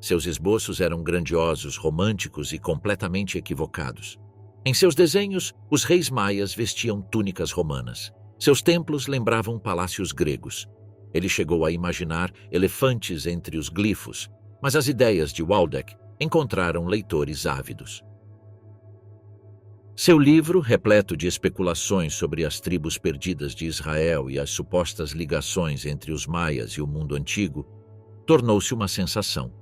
Seus esboços eram grandiosos, românticos e completamente equivocados. Em seus desenhos, os reis maias vestiam túnicas romanas. Seus templos lembravam palácios gregos. Ele chegou a imaginar elefantes entre os glifos, mas as ideias de Waldeck encontraram leitores ávidos. Seu livro, repleto de especulações sobre as tribos perdidas de Israel e as supostas ligações entre os maias e o mundo antigo, tornou-se uma sensação.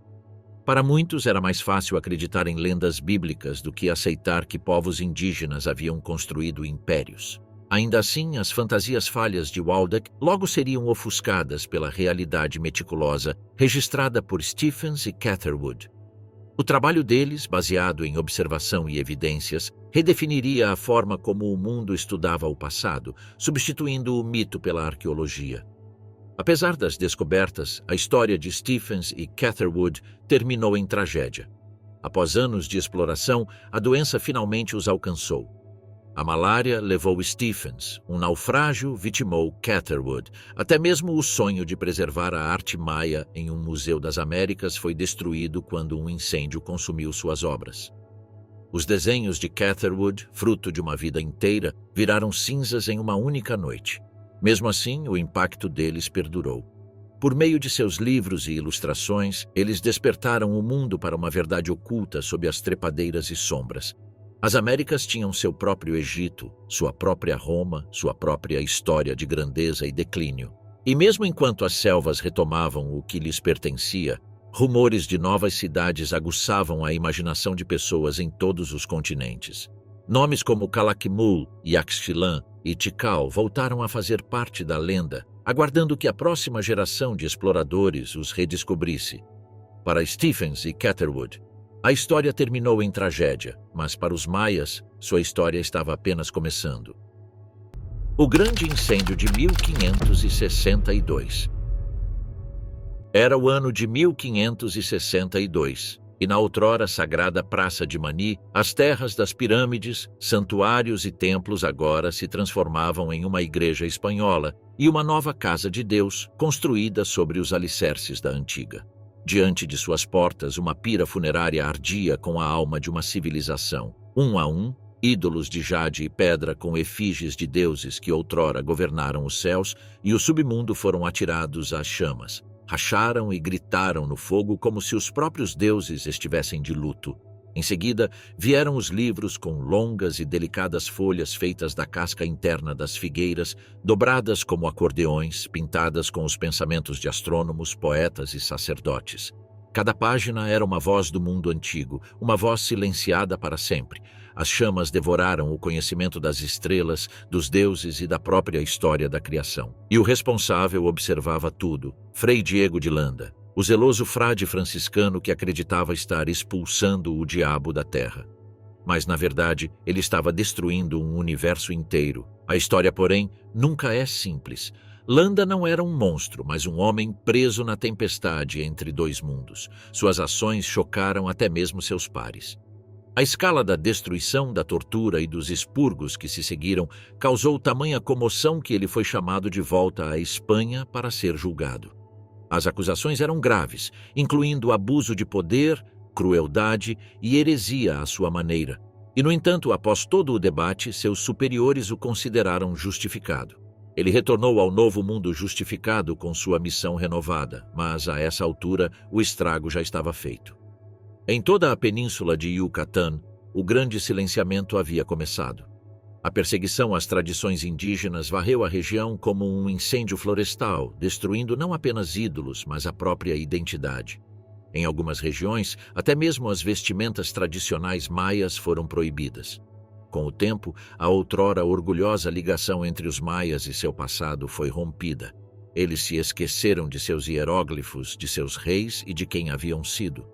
Para muitos era mais fácil acreditar em lendas bíblicas do que aceitar que povos indígenas haviam construído impérios. Ainda assim, as fantasias falhas de Waldeck logo seriam ofuscadas pela realidade meticulosa registrada por Stephens e Catherwood. O trabalho deles, baseado em observação e evidências, redefiniria a forma como o mundo estudava o passado, substituindo o mito pela arqueologia. Apesar das descobertas, a história de Stephens e Catherwood terminou em tragédia. Após anos de exploração, a doença finalmente os alcançou. A malária levou Stephens, um naufrágio vitimou Catherwood. Até mesmo o sonho de preservar a arte maia em um museu das Américas foi destruído quando um incêndio consumiu suas obras. Os desenhos de Catherwood, fruto de uma vida inteira, viraram cinzas em uma única noite. Mesmo assim, o impacto deles perdurou. Por meio de seus livros e ilustrações, eles despertaram o mundo para uma verdade oculta sob as trepadeiras e sombras. As Américas tinham seu próprio Egito, sua própria Roma, sua própria história de grandeza e declínio. E mesmo enquanto as selvas retomavam o que lhes pertencia, rumores de novas cidades aguçavam a imaginação de pessoas em todos os continentes. Nomes como Calakmul, Yaxchilán e Tikal voltaram a fazer parte da lenda, aguardando que a próxima geração de exploradores os redescobrisse. Para Stephens e Catherwood, a história terminou em tragédia, mas para os maias, sua história estava apenas começando. O Grande Incêndio de 1562. Era o ano de 1562, e na outrora sagrada Praça de Mani, as terras das pirâmides, santuários e templos agora se transformavam em uma igreja espanhola e uma nova casa de Deus construída sobre os alicerces da antiga. Diante de suas portas, uma pira funerária ardia com a alma de uma civilização. Um a um, ídolos de jade e pedra com efígies de deuses que outrora governaram os céus e o submundo foram atirados às chamas. Racharam e gritaram no fogo como se os próprios deuses estivessem de luto. Em seguida, vieram os livros com longas e delicadas folhas feitas da casca interna das figueiras, dobradas como acordeões, pintadas com os pensamentos de astrônomos, poetas e sacerdotes. Cada página era uma voz do mundo antigo, uma voz silenciada para sempre. As chamas devoraram o conhecimento das estrelas, dos deuses e da própria história da criação. E o responsável observava tudo, Frei Diego de Landa, o zeloso frade franciscano que acreditava estar expulsando o diabo da terra. Mas, na verdade, ele estava destruindo um universo inteiro. A história, porém, nunca é simples. Landa não era um monstro, mas um homem preso na tempestade entre dois mundos. Suas ações chocaram até mesmo seus pares. A escala da destruição, da tortura e dos expurgos que se seguiram causou tamanha comoção que ele foi chamado de volta à Espanha para ser julgado. As acusações eram graves, incluindo abuso de poder, crueldade e heresia à sua maneira. E, no entanto, após todo o debate, seus superiores o consideraram justificado. Ele retornou ao novo mundo justificado com sua missão renovada, mas, a essa altura, o estrago já estava feito. Em toda a península de Yucatán, o grande silenciamento havia começado. A perseguição às tradições indígenas varreu a região como um incêndio florestal, destruindo não apenas ídolos, mas a própria identidade. Em algumas regiões, até mesmo as vestimentas tradicionais maias foram proibidas. Com o tempo, a outrora orgulhosa ligação entre os maias e seu passado foi rompida. Eles se esqueceram de seus hieróglifos, de seus reis e de quem haviam sido.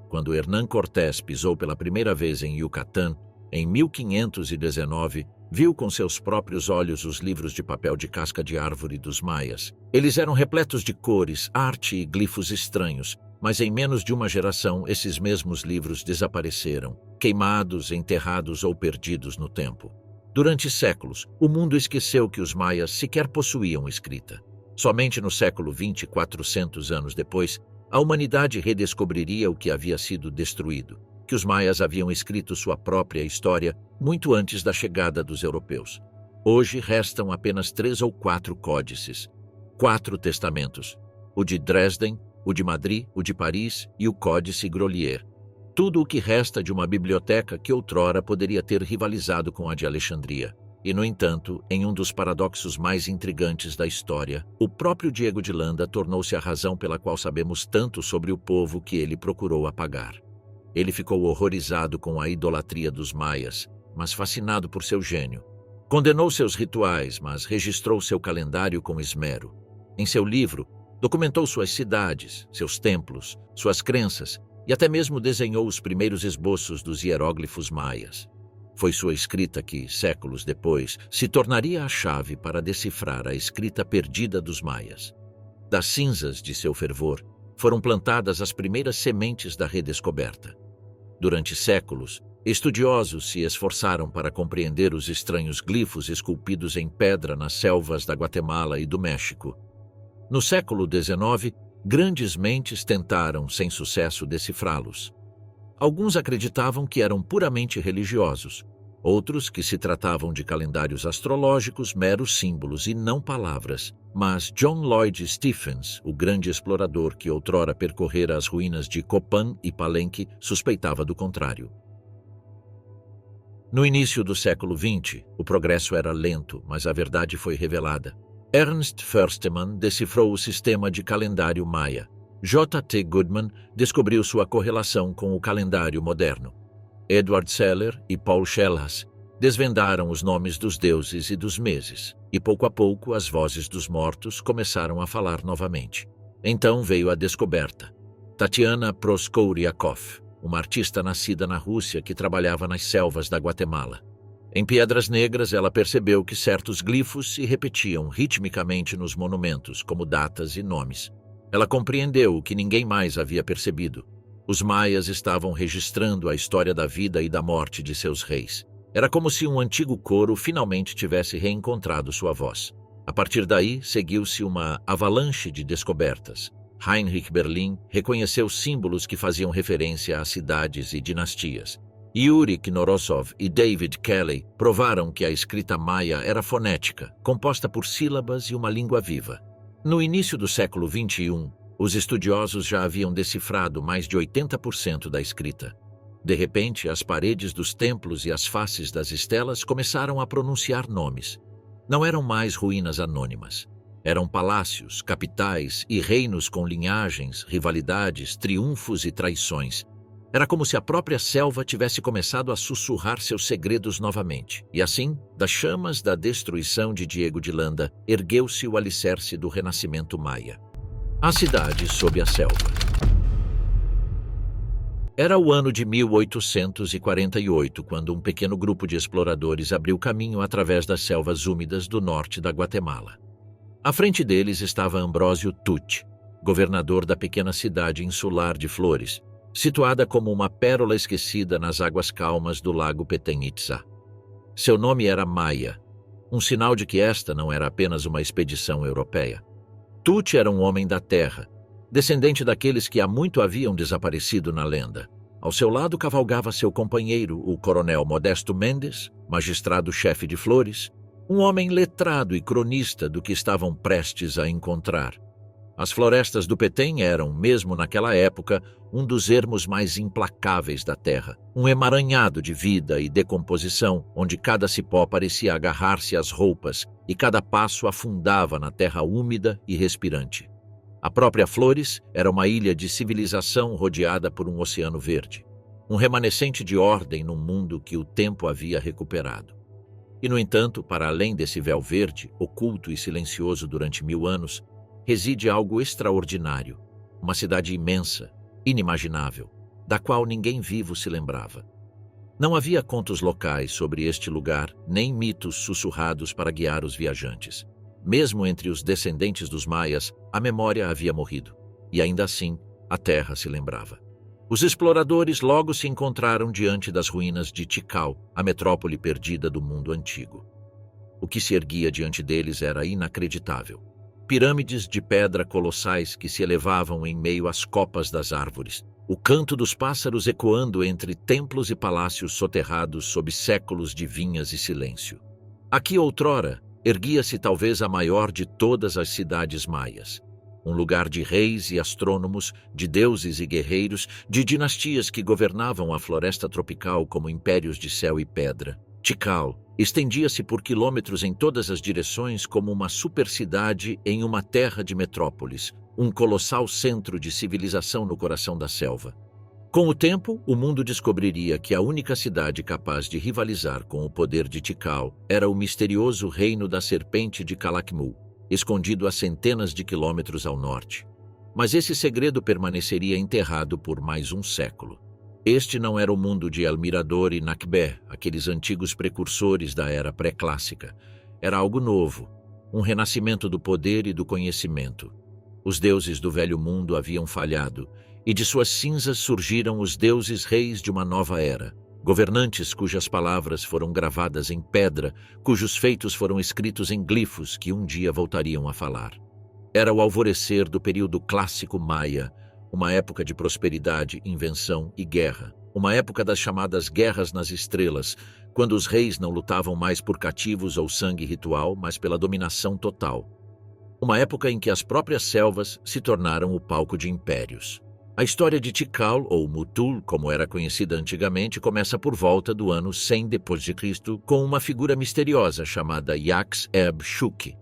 Quando Hernán Cortés pisou pela primeira vez em Yucatán, em 1519, viu com seus próprios olhos os livros de papel de casca de árvore dos maias. Eles eram repletos de cores, arte e glifos estranhos, mas em menos de uma geração esses mesmos livros desapareceram, queimados, enterrados ou perdidos no tempo. Durante séculos, o mundo esqueceu que os maias sequer possuíam escrita. Somente no século XX, 400 anos depois, a humanidade redescobriria o que havia sido destruído, que os maias haviam escrito sua própria história muito antes da chegada dos europeus. Hoje restam apenas 3 ou 4 códices, 4 testamentos, o de Dresden, o de Madrid, o de Paris e o Códice Grolier. Tudo o que resta de uma biblioteca que outrora poderia ter rivalizado com a de Alexandria. E, no entanto, em um dos paradoxos mais intrigantes da história, o próprio Diego de Landa tornou-se a razão pela qual sabemos tanto sobre o povo que ele procurou apagar. Ele ficou horrorizado com a idolatria dos maias, mas fascinado por seu gênio. Condenou seus rituais, mas registrou seu calendário com esmero. Em seu livro, documentou suas cidades, seus templos, suas crenças e até mesmo desenhou os primeiros esboços dos hieróglifos maias. Foi sua escrita que, séculos depois, se tornaria a chave para decifrar a escrita perdida dos maias. Das cinzas de seu fervor, foram plantadas as primeiras sementes da redescoberta. Durante séculos, estudiosos se esforçaram para compreender os estranhos glifos esculpidos em pedra nas selvas da Guatemala e do México. No século XIX, grandes mentes tentaram, sem sucesso, decifrá-los. Alguns acreditavam que eram puramente religiosos, outros que se tratavam de calendários astrológicos, meros símbolos e não palavras. Mas John Lloyd Stephens, o grande explorador que outrora percorrera as ruínas de Copán e Palenque, suspeitava do contrário. No início do século XX, o progresso era lento, mas a verdade foi revelada. Ernst Förstemann decifrou o sistema de calendário maia. J. T. Goodman descobriu sua correlação com o calendário moderno. Edward Seller e Paul Schellhas desvendaram os nomes dos deuses e dos meses, e pouco a pouco as vozes dos mortos começaram a falar novamente. Então veio a descoberta. Tatiana Proskouriakov, uma artista nascida na Rússia que trabalhava nas selvas da Guatemala. Em Pedras Negras, ela percebeu que certos glifos se repetiam ritmicamente nos monumentos, como datas e nomes. Ela compreendeu o que ninguém mais havia percebido. Os maias estavam registrando a história da vida e da morte de seus reis. Era como se um antigo coro finalmente tivesse reencontrado sua voz. A partir daí, seguiu-se uma avalanche de descobertas. Heinrich Berlin reconheceu símbolos que faziam referência a cidades e dinastias. Yuri Knorosov e David Kelly provaram que a escrita maia era fonética, composta por sílabas e uma língua viva. No início do século XXI, os estudiosos já haviam decifrado mais de 80% da escrita. De repente, as paredes dos templos e as faces das estelas começaram a pronunciar nomes. Não eram mais ruínas anônimas. Eram palácios, capitais e reinos com linhagens, rivalidades, triunfos e traições. Era como se a própria selva tivesse começado a sussurrar seus segredos novamente. E assim, das chamas da destruição de Diego de Landa, ergueu-se o alicerce do renascimento maia. A cidade sob a selva. Era o ano de 1848, quando um pequeno grupo de exploradores abriu caminho através das selvas úmidas do norte da Guatemala. À frente deles estava Ambrósio Tucci, governador da pequena cidade insular de Flores, situada como uma pérola esquecida nas águas calmas do lago Petenitsa. Seu nome era Maia, um sinal de que esta não era apenas uma expedição europeia. Tucci era um homem da terra, descendente daqueles que há muito haviam desaparecido na lenda. Ao seu lado cavalgava seu companheiro, o coronel Modesto Mendes, magistrado-chefe de Flores, um homem letrado e cronista do que estavam prestes a encontrar. As florestas do Petém eram, mesmo naquela época, um dos ermos mais implacáveis da terra, um emaranhado de vida e decomposição, onde cada cipó parecia agarrar-se às roupas e cada passo afundava na terra úmida e respirante. A própria Flores era uma ilha de civilização rodeada por um oceano verde, um remanescente de ordem num mundo que o tempo havia recuperado. E, no entanto, para além desse véu verde, oculto e silencioso durante 1000 anos, reside algo extraordinário, uma cidade imensa, inimaginável, da qual ninguém vivo se lembrava. Não havia contos locais sobre este lugar, nem mitos sussurrados para guiar os viajantes. Mesmo entre os descendentes dos maias, a memória havia morrido, e ainda assim, a terra se lembrava. Os exploradores logo se encontraram diante das ruínas de Tikal, a metrópole perdida do mundo antigo. O que se erguia diante deles era inacreditável. Pirâmides de pedra colossais que se elevavam em meio às copas das árvores, o canto dos pássaros ecoando entre templos e palácios soterrados sob séculos de vinhas e silêncio. Aqui outrora, erguia-se talvez a maior de todas as cidades maias, um lugar de reis e astrônomos, de deuses e guerreiros, de dinastias que governavam a floresta tropical como impérios de céu e pedra. Tikal estendia-se por quilômetros em todas as direções como uma supercidade em uma terra de metrópoles, um colossal centro de civilização no coração da selva. Com o tempo, o mundo descobriria que a única cidade capaz de rivalizar com o poder de Tikal era o misterioso reino da serpente de Calakmul, escondido a centenas de quilômetros ao norte. Mas esse segredo permaneceria enterrado por mais um século. Este não era o mundo de El Mirador e Nakbé, aqueles antigos precursores da era pré-clássica. Era algo novo, um renascimento do poder e do conhecimento. Os deuses do velho mundo haviam falhado, e de suas cinzas surgiram os deuses reis de uma nova era, governantes cujas palavras foram gravadas em pedra, cujos feitos foram escritos em glifos que um dia voltariam a falar. Era o alvorecer do período clássico maia, uma época de prosperidade, invenção e guerra, uma época das chamadas guerras nas estrelas, quando os reis não lutavam mais por cativos ou sangue ritual, mas pela dominação total. Uma época em que as próprias selvas se tornaram o palco de impérios. A história de Tikal, ou Mutul, como era conhecida antigamente, começa por volta do ano 100 d.C., com uma figura misteriosa chamada Yax-eb-Shuk.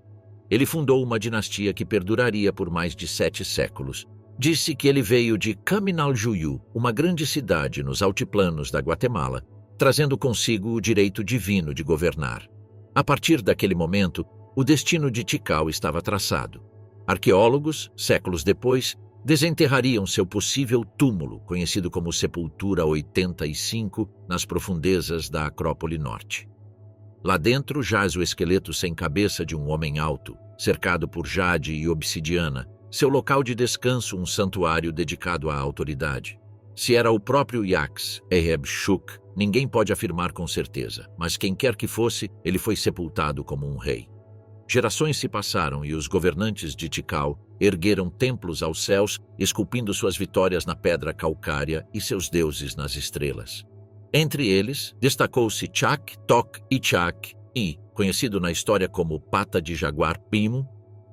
Ele fundou uma dinastia que perduraria por mais de 7 séculos. Disse que ele veio de Caminaljuyu, uma grande cidade nos altiplanos da Guatemala, trazendo consigo o direito divino de governar. A partir daquele momento, o destino de Tikal estava traçado. Arqueólogos, séculos depois, desenterrariam seu possível túmulo, conhecido como Sepultura 85, nas profundezas da Acrópole Norte. Lá dentro jaz o esqueleto sem cabeça de um homem alto, cercado por jade e obsidiana, seu local de descanso um santuário dedicado à autoridade. Se era o próprio Yax-eb-Shuk, ninguém pode afirmar com certeza, mas quem quer que fosse, ele foi sepultado como um rei. Gerações se passaram e os governantes de Tikal ergueram templos aos céus, esculpindo suas vitórias na pedra calcária e seus deuses nas estrelas. Entre eles, destacou-se Chak, Tok e Chak I, conhecido na história como Pata de Jaguar Pimo,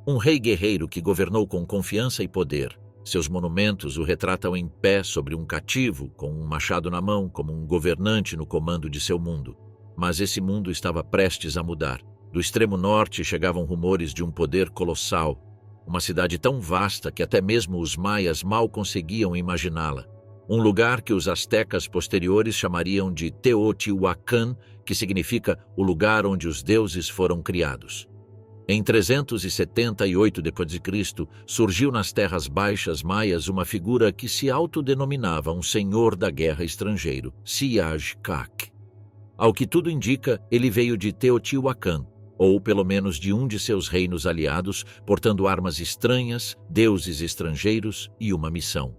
um rei guerreiro que governou com confiança e poder. Seus monumentos o retratam em pé sobre um cativo, com um machado na mão, como um governante no comando de seu mundo. Mas esse mundo estava prestes a mudar. Do extremo norte chegavam rumores de um poder colossal, uma cidade tão vasta que até mesmo os maias mal conseguiam imaginá-la. Um lugar que os astecas posteriores chamariam de Teotihuacan, que significa o lugar onde os deuses foram criados. Em 378 d.C., surgiu nas terras baixas maias uma figura que se autodenominava um senhor da guerra estrangeiro, Siaj Kak. Ao que tudo indica, ele veio de Teotihuacan, ou pelo menos de um de seus reinos aliados, portando armas estranhas, deuses estrangeiros e uma missão.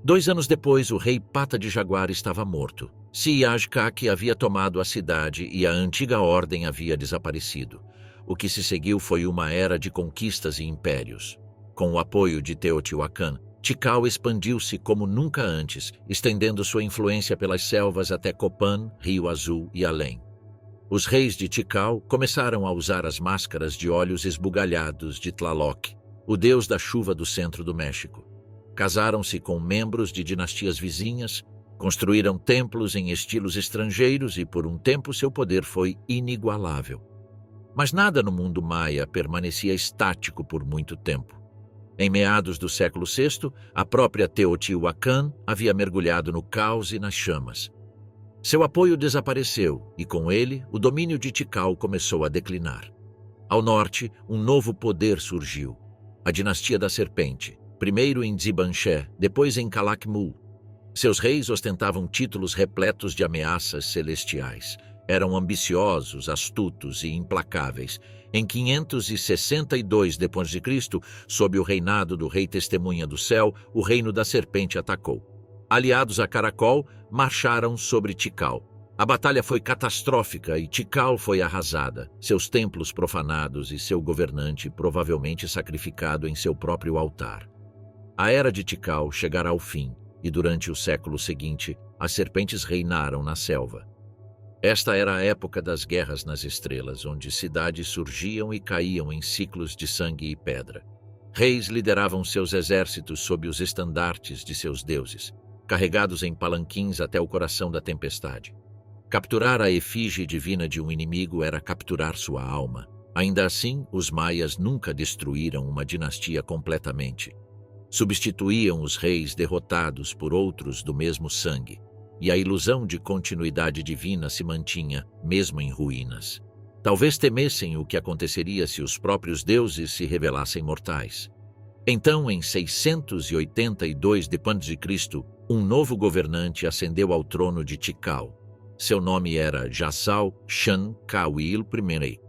2 anos depois, o rei Pata de Jaguar estava morto. Siaj-Kak havia tomado a cidade e a antiga ordem havia desaparecido. O que se seguiu foi uma era de conquistas e impérios. Com o apoio de Teotihuacan, Tikal expandiu-se como nunca antes, estendendo sua influência pelas selvas até Copan, Rio Azul e além. Os reis de Tikal começaram a usar as máscaras de olhos esbugalhados de Tlaloc, o deus da chuva do centro do México. Casaram-se com membros de dinastias vizinhas, construíram templos em estilos estrangeiros e por um tempo seu poder foi inigualável. Mas nada no mundo maia permanecia estático por muito tempo. Em meados do século VI, a própria Teotihuacan havia mergulhado no caos e nas chamas. Seu apoio desapareceu e, com ele, o domínio de Tikal começou a declinar. Ao norte, um novo poder surgiu, a dinastia da Serpente, primeiro em Zibanché, depois em Calakmul. Seus reis ostentavam títulos repletos de ameaças celestiais. Eram ambiciosos, astutos e implacáveis. Em 562 d.C., sob o reinado do rei Testemunha do Céu, o reino da Serpente atacou. Aliados a Caracol, marcharam sobre Tikal. A batalha foi catastrófica e Tikal foi arrasada, seus templos profanados e seu governante provavelmente sacrificado em seu próprio altar. A era de Tikal chegará ao fim, e durante o século seguinte, as serpentes reinaram na selva. Esta era a época das guerras nas estrelas, onde cidades surgiam e caíam em ciclos de sangue e pedra. Reis lideravam seus exércitos sob os estandartes de seus deuses, carregados em palanquins até o coração da tempestade. Capturar a efígie divina de um inimigo era capturar sua alma. Ainda assim, os maias nunca destruíram uma dinastia completamente. Substituíam os reis derrotados por outros do mesmo sangue, e a ilusão de continuidade divina se mantinha, mesmo em ruínas. Talvez temessem o que aconteceria se os próprios deuses se revelassem mortais. Então, em 682 d.C., um novo governante ascendeu ao trono de Tikal. Seu nome era Jassal Shan Kawil I.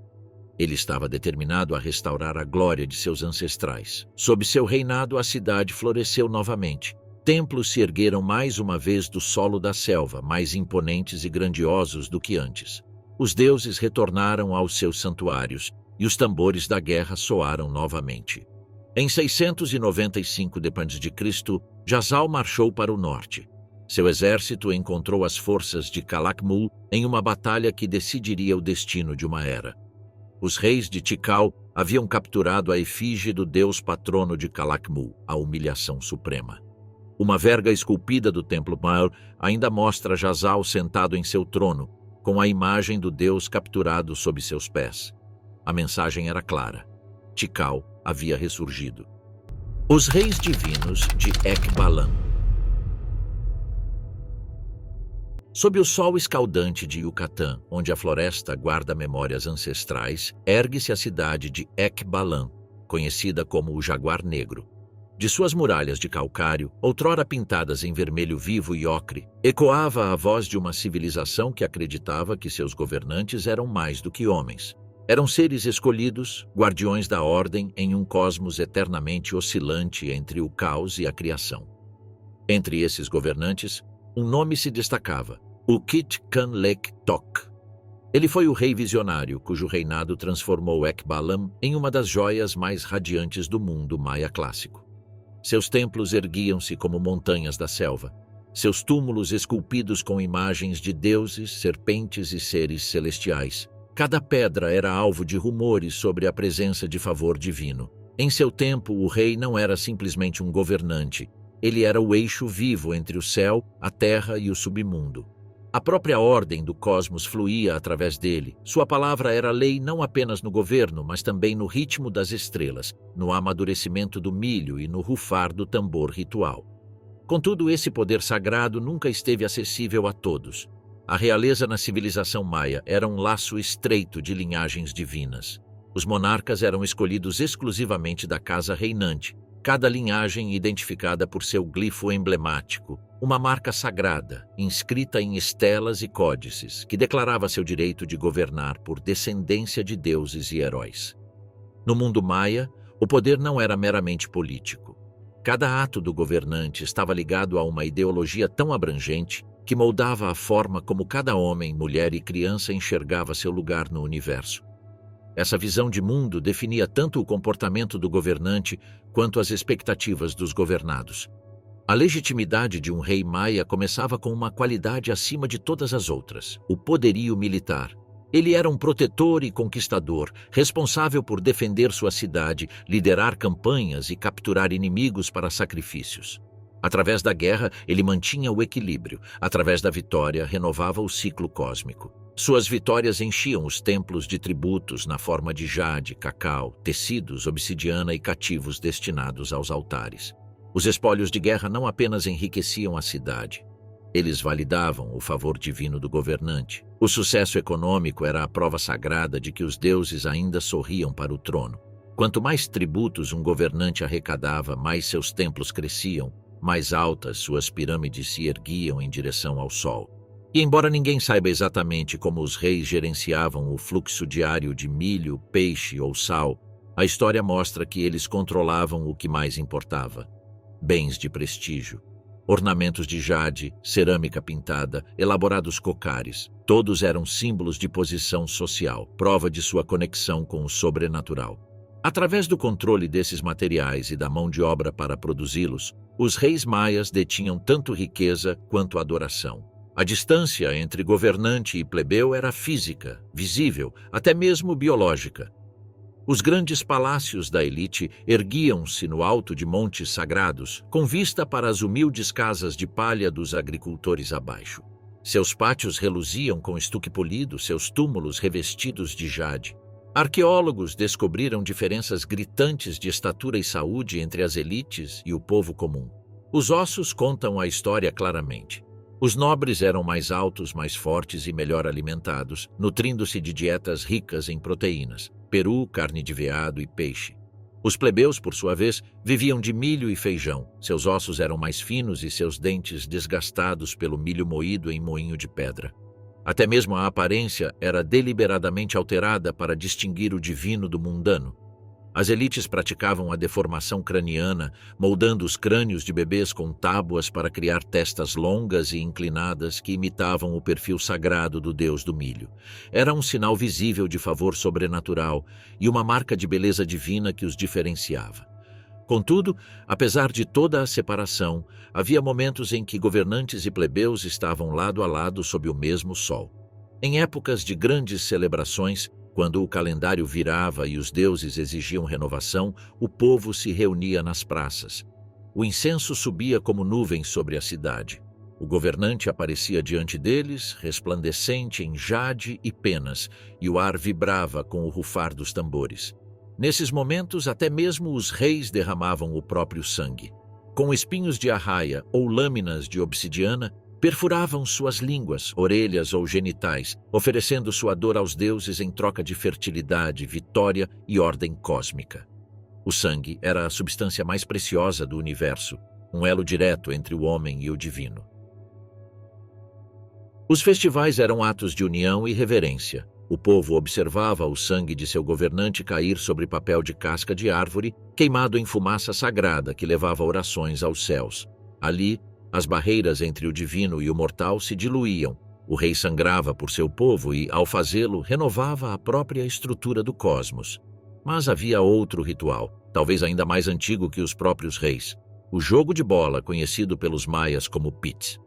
Ele estava determinado a restaurar a glória de seus ancestrais. Sob seu reinado, a cidade floresceu novamente. Templos se ergueram mais uma vez do solo da selva, mais imponentes e grandiosos do que antes. Os deuses retornaram aos seus santuários e os tambores da guerra soaram novamente. Em 695 d.C., Jassal marchou para o norte. Seu exército encontrou as forças de Calakmul em uma batalha que decidiria o destino de uma era. Os reis de Tikal haviam capturado a efígie do deus patrono de Calakmul, a humilhação suprema. Uma verga esculpida do templo maior ainda mostra Jassal sentado em seu trono, com a imagem do deus capturado sob seus pés. A mensagem era clara. Tikal havia ressurgido. Os reis divinos de Ekbalan. Sob o sol escaldante de Yucatán, onde a floresta guarda memórias ancestrais, ergue-se a cidade de Ekbalan, conhecida como o Jaguar Negro. De suas muralhas de calcário, outrora pintadas em vermelho vivo e ocre, ecoava a voz de uma civilização que acreditava que seus governantes eram mais do que homens. Eram seres escolhidos, guardiões da ordem em um cosmos eternamente oscilante entre o caos e a criação. Entre esses governantes, um nome se destacava, o Kit-Kan-Lek Tok. Ele foi o rei visionário cujo reinado transformou Ekbalan em uma das joias mais radiantes do mundo maia clássico. Seus templos erguiam-se como montanhas da selva, seus túmulos esculpidos com imagens de deuses, serpentes e seres celestiais. Cada pedra era alvo de rumores sobre a presença de favor divino. Em seu tempo, o rei não era simplesmente um governante, ele era o eixo vivo entre o céu, a terra e o submundo. A própria ordem do cosmos fluía através dele. Sua palavra era lei não apenas no governo, mas também no ritmo das estrelas, no amadurecimento do milho e no rufar do tambor ritual. Contudo, esse poder sagrado nunca esteve acessível a todos. A realeza na civilização maia era um laço estreito de linhagens divinas. Os monarcas eram escolhidos exclusivamente da casa reinante, cada linhagem identificada por seu glifo emblemático, uma marca sagrada, inscrita em estelas e códices, que declarava seu direito de governar por descendência de deuses e heróis. No mundo maia, o poder não era meramente político. Cada ato do governante estava ligado a uma ideologia tão abrangente que moldava a forma como cada homem, mulher e criança enxergava seu lugar no universo. Essa visão de mundo definia tanto o comportamento do governante quanto as expectativas dos governados. A legitimidade de um rei maia começava com uma qualidade acima de todas as outras: o poderio militar. Ele era um protetor e conquistador, responsável por defender sua cidade, liderar campanhas e capturar inimigos para sacrifícios. Através da guerra, ele mantinha o equilíbrio. Através da vitória, renovava o ciclo cósmico. Suas vitórias enchiam os templos de tributos na forma de jade, cacau, tecidos, obsidiana e cativos destinados aos altares. Os espólios de guerra não apenas enriqueciam a cidade. Eles validavam o favor divino do governante. O sucesso econômico era a prova sagrada de que os deuses ainda sorriam para o trono. Quanto mais tributos um governante arrecadava, mais seus templos cresciam, mais altas suas pirâmides se erguiam em direção ao sol. E embora ninguém saiba exatamente como os reis gerenciavam o fluxo diário de milho, peixe ou sal, a história mostra que eles controlavam o que mais importava: bens de prestígio. Ornamentos de jade, cerâmica pintada, elaborados cocares, todos eram símbolos de posição social, prova de sua conexão com o sobrenatural. Através do controle desses materiais e da mão de obra para produzi-los, os reis maias detinham tanto riqueza quanto adoração. A distância entre governante e plebeu era física, visível, até mesmo biológica. Os grandes palácios da elite erguiam-se no alto de montes sagrados, com vista para as humildes casas de palha dos agricultores abaixo. Seus pátios reluziam com estuque polido, seus túmulos revestidos de jade. Arqueólogos descobriram diferenças gritantes de estatura e saúde entre as elites e o povo comum. Os ossos contam a história claramente. Os nobres eram mais altos, mais fortes e melhor alimentados, nutrindo-se de dietas ricas em proteínas: peru, carne de veado e peixe. Os plebeus, por sua vez, viviam de milho e feijão. Seus ossos eram mais finos e seus dentes desgastados pelo milho moído em moinho de pedra. Até mesmo a aparência era deliberadamente alterada para distinguir o divino do mundano. As elites praticavam a deformação craniana, moldando os crânios de bebês com tábuas para criar testas longas e inclinadas que imitavam o perfil sagrado do deus do milho. Era um sinal visível de favor sobrenatural e uma marca de beleza divina que os diferenciava. Contudo, apesar de toda a separação, havia momentos em que governantes e plebeus estavam lado a lado sob o mesmo sol. Em épocas de grandes celebrações, quando o calendário virava e os deuses exigiam renovação, o povo se reunia nas praças. O incenso subia como nuvens sobre a cidade. O governante aparecia diante deles, resplandecente em jade e penas, e o ar vibrava com o rufar dos tambores. Nesses momentos, até mesmo os reis derramavam o próprio sangue. Com espinhos de arraia ou lâminas de obsidiana, perfuravam suas línguas, orelhas ou genitais, oferecendo sua dor aos deuses em troca de fertilidade, vitória e ordem cósmica. O sangue era a substância mais preciosa do universo, um elo direto entre o homem e o divino. Os festivais eram atos de união e reverência. O povo observava o sangue de seu governante cair sobre papel de casca de árvore, queimado em fumaça sagrada que levava orações aos céus. Ali, as barreiras entre o divino e o mortal se diluíam. O rei sangrava por seu povo e, ao fazê-lo, renovava a própria estrutura do cosmos. Mas havia outro ritual, talvez ainda mais antigo que os próprios reis: o jogo de bola, conhecido pelos maias como pit.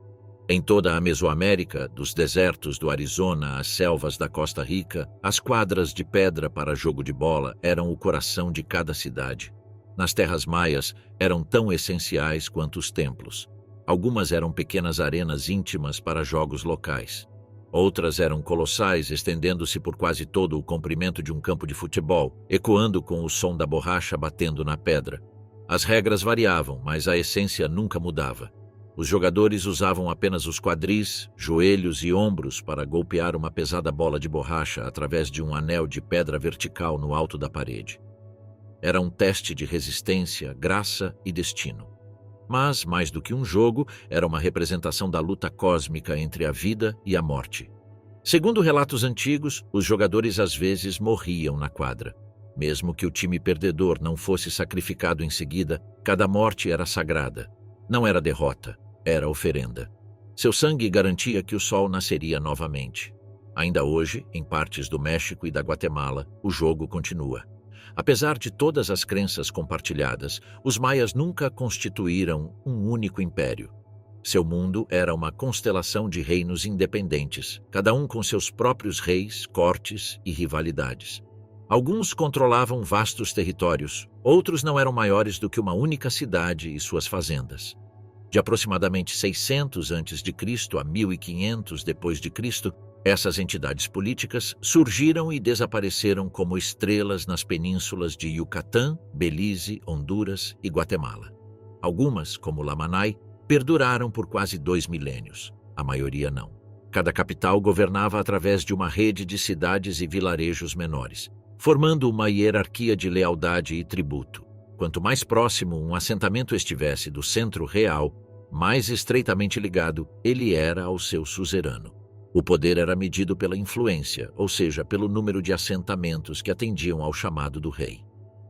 Em toda a Mesoamérica, dos desertos do Arizona às selvas da Costa Rica, as quadras de pedra para jogo de bola eram o coração de cada cidade. Nas terras maias, eram tão essenciais quanto os templos. Algumas eram pequenas arenas íntimas para jogos locais. Outras eram colossais, estendendo-se por quase todo o comprimento de um campo de futebol, ecoando com o som da borracha batendo na pedra. As regras variavam, mas a essência nunca mudava. Os jogadores usavam apenas os quadris, joelhos e ombros para golpear uma pesada bola de borracha através de um anel de pedra vertical no alto da parede. Era um teste de resistência, graça e destino. Mas, mais do que um jogo, era uma representação da luta cósmica entre a vida e a morte. Segundo relatos antigos, os jogadores às vezes morriam na quadra. Mesmo que o time perdedor não fosse sacrificado em seguida, cada morte era sagrada. Não era derrota, era oferenda. Seu sangue garantia que o sol nasceria novamente. Ainda hoje, em partes do México e da Guatemala, o jogo continua. Apesar de todas as crenças compartilhadas, os maias nunca constituíram um único império. Seu mundo era uma constelação de reinos independentes, cada um com seus próprios reis, cortes e rivalidades. Alguns controlavam vastos territórios, outros não eram maiores do que uma única cidade e suas fazendas. De aproximadamente 600 a 1500 d.C., essas entidades políticas surgiram e desapareceram como estrelas nas penínsulas de Yucatán, Belize, Honduras e Guatemala. Algumas, como Lamanai, perduraram por quase 2 milênios. A maioria não. Cada capital governava através de uma rede de cidades e vilarejos menores, formando uma hierarquia de lealdade e tributo. Quanto mais próximo um assentamento estivesse do centro real, mais estreitamente ligado ele era ao seu suzerano. O poder era medido pela influência, ou seja, pelo número de assentamentos que atendiam ao chamado do rei.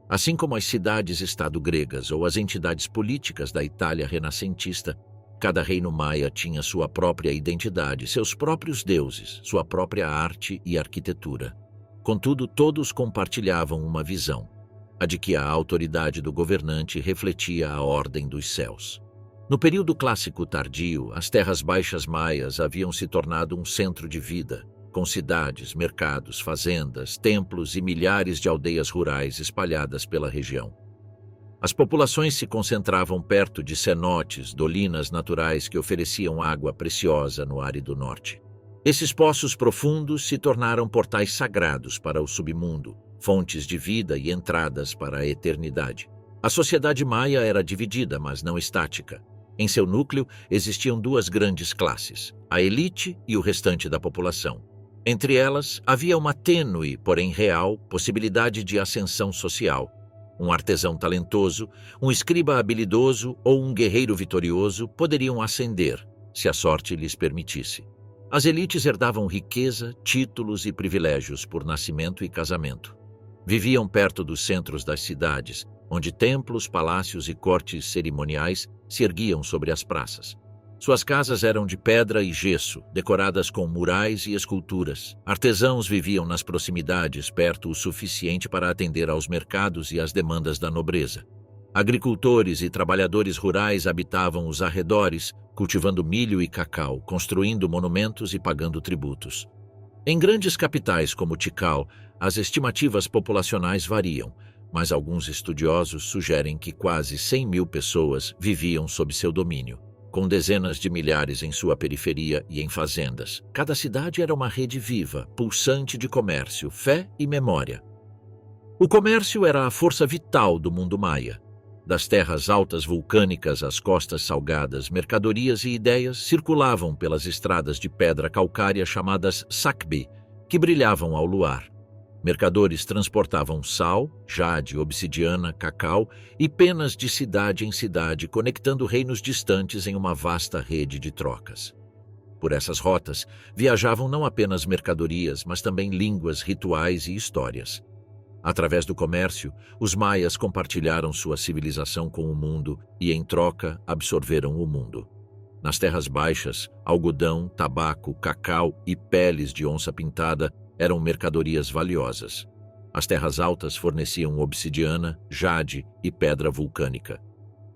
Assim como as cidades-estado gregas ou as entidades políticas da Itália renascentista, cada reino maia tinha sua própria identidade, seus próprios deuses, sua própria arte e arquitetura. Contudo, todos compartilhavam uma visão, a de que a autoridade do governante refletia a ordem dos céus. No período clássico tardio, as terras baixas maias haviam se tornado um centro de vida, com cidades, mercados, fazendas, templos e milhares de aldeias rurais espalhadas pela região. As populações se concentravam perto de cenotes, dolinas naturais que ofereciam água preciosa no árido norte. Esses poços profundos se tornaram portais sagrados para o submundo, fontes de vida e entradas para a eternidade. A sociedade maia era dividida, mas não estática. Em seu núcleo existiam duas grandes classes, a elite e o restante da população. Entre elas, havia uma tênue, porém real, possibilidade de ascensão social. Um artesão talentoso, um escriba habilidoso ou um guerreiro vitorioso poderiam ascender, se a sorte lhes permitisse. As elites herdavam riqueza, títulos e privilégios por nascimento e casamento. Viviam perto dos centros das cidades, onde templos, palácios e cortes cerimoniais se erguiam sobre as praças. Suas casas eram de pedra e gesso, decoradas com murais e esculturas. Artesãos viviam nas proximidades, perto o suficiente para atender aos mercados e às demandas da nobreza. Agricultores e trabalhadores rurais habitavam os arredores, cultivando milho e cacau, construindo monumentos e pagando tributos. Em grandes capitais como Tikal, as estimativas populacionais variam, mas alguns estudiosos sugerem que quase 100 mil pessoas viviam sob seu domínio, com dezenas de milhares em sua periferia e em fazendas. Cada cidade era uma rede viva, pulsante de comércio, fé e memória. O comércio era a força vital do mundo maia. Das terras altas vulcânicas às costas salgadas, mercadorias e ideias circulavam pelas estradas de pedra calcária chamadas sacbi, que brilhavam ao luar. Mercadores transportavam sal, jade, obsidiana, cacau e penas de cidade em cidade, conectando reinos distantes em uma vasta rede de trocas. Por essas rotas, viajavam não apenas mercadorias, mas também línguas, rituais e histórias. Através do comércio, os maias compartilharam sua civilização com o mundo e, em troca, absorveram o mundo. Nas terras baixas, algodão, tabaco, cacau e peles de onça pintada eram mercadorias valiosas. As terras altas forneciam obsidiana, jade e pedra vulcânica.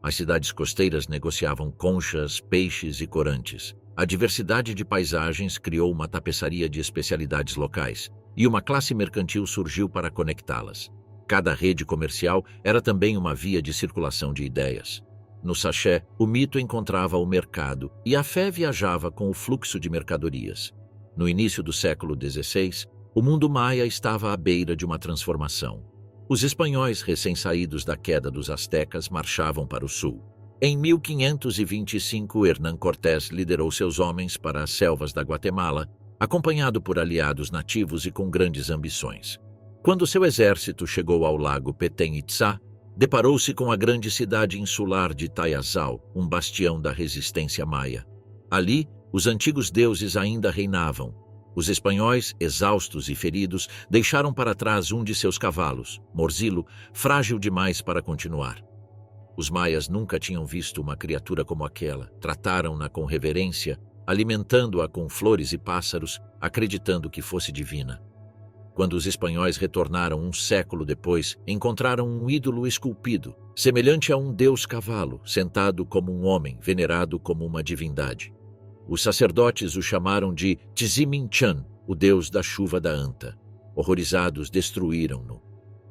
As cidades costeiras negociavam conchas, peixes e corantes. A diversidade de paisagens criou uma tapeçaria de especialidades locais, e uma classe mercantil surgiu para conectá-las. Cada rede comercial era também uma via de circulação de ideias. No Sachê, o mito encontrava o mercado e a fé viajava com o fluxo de mercadorias. No início do século XVI, o mundo maia estava à beira de uma transformação. Os espanhóis recém-saídos da queda dos astecas marchavam para o sul. Em 1525, Hernán Cortés liderou seus homens para as selvas da Guatemala, acompanhado por aliados nativos e com grandes ambições. Quando seu exército chegou ao lago Petén Itzá, deparou-se com a grande cidade insular de Tayazal, um bastião da resistência maia. Ali, os antigos deuses ainda reinavam. Os espanhóis, exaustos e feridos, deixaram para trás um de seus cavalos, Morzilo, frágil demais para continuar. Os maias nunca tinham visto uma criatura como aquela, trataram-na com reverência, alimentando-a com flores e pássaros, acreditando que fosse divina. Quando os espanhóis retornaram um século depois, encontraram um ídolo esculpido, semelhante a um deus-cavalo, sentado como um homem, venerado como uma divindade. Os sacerdotes o chamaram de Tziminchan, o deus da chuva da anta. Horrorizados, destruíram-no.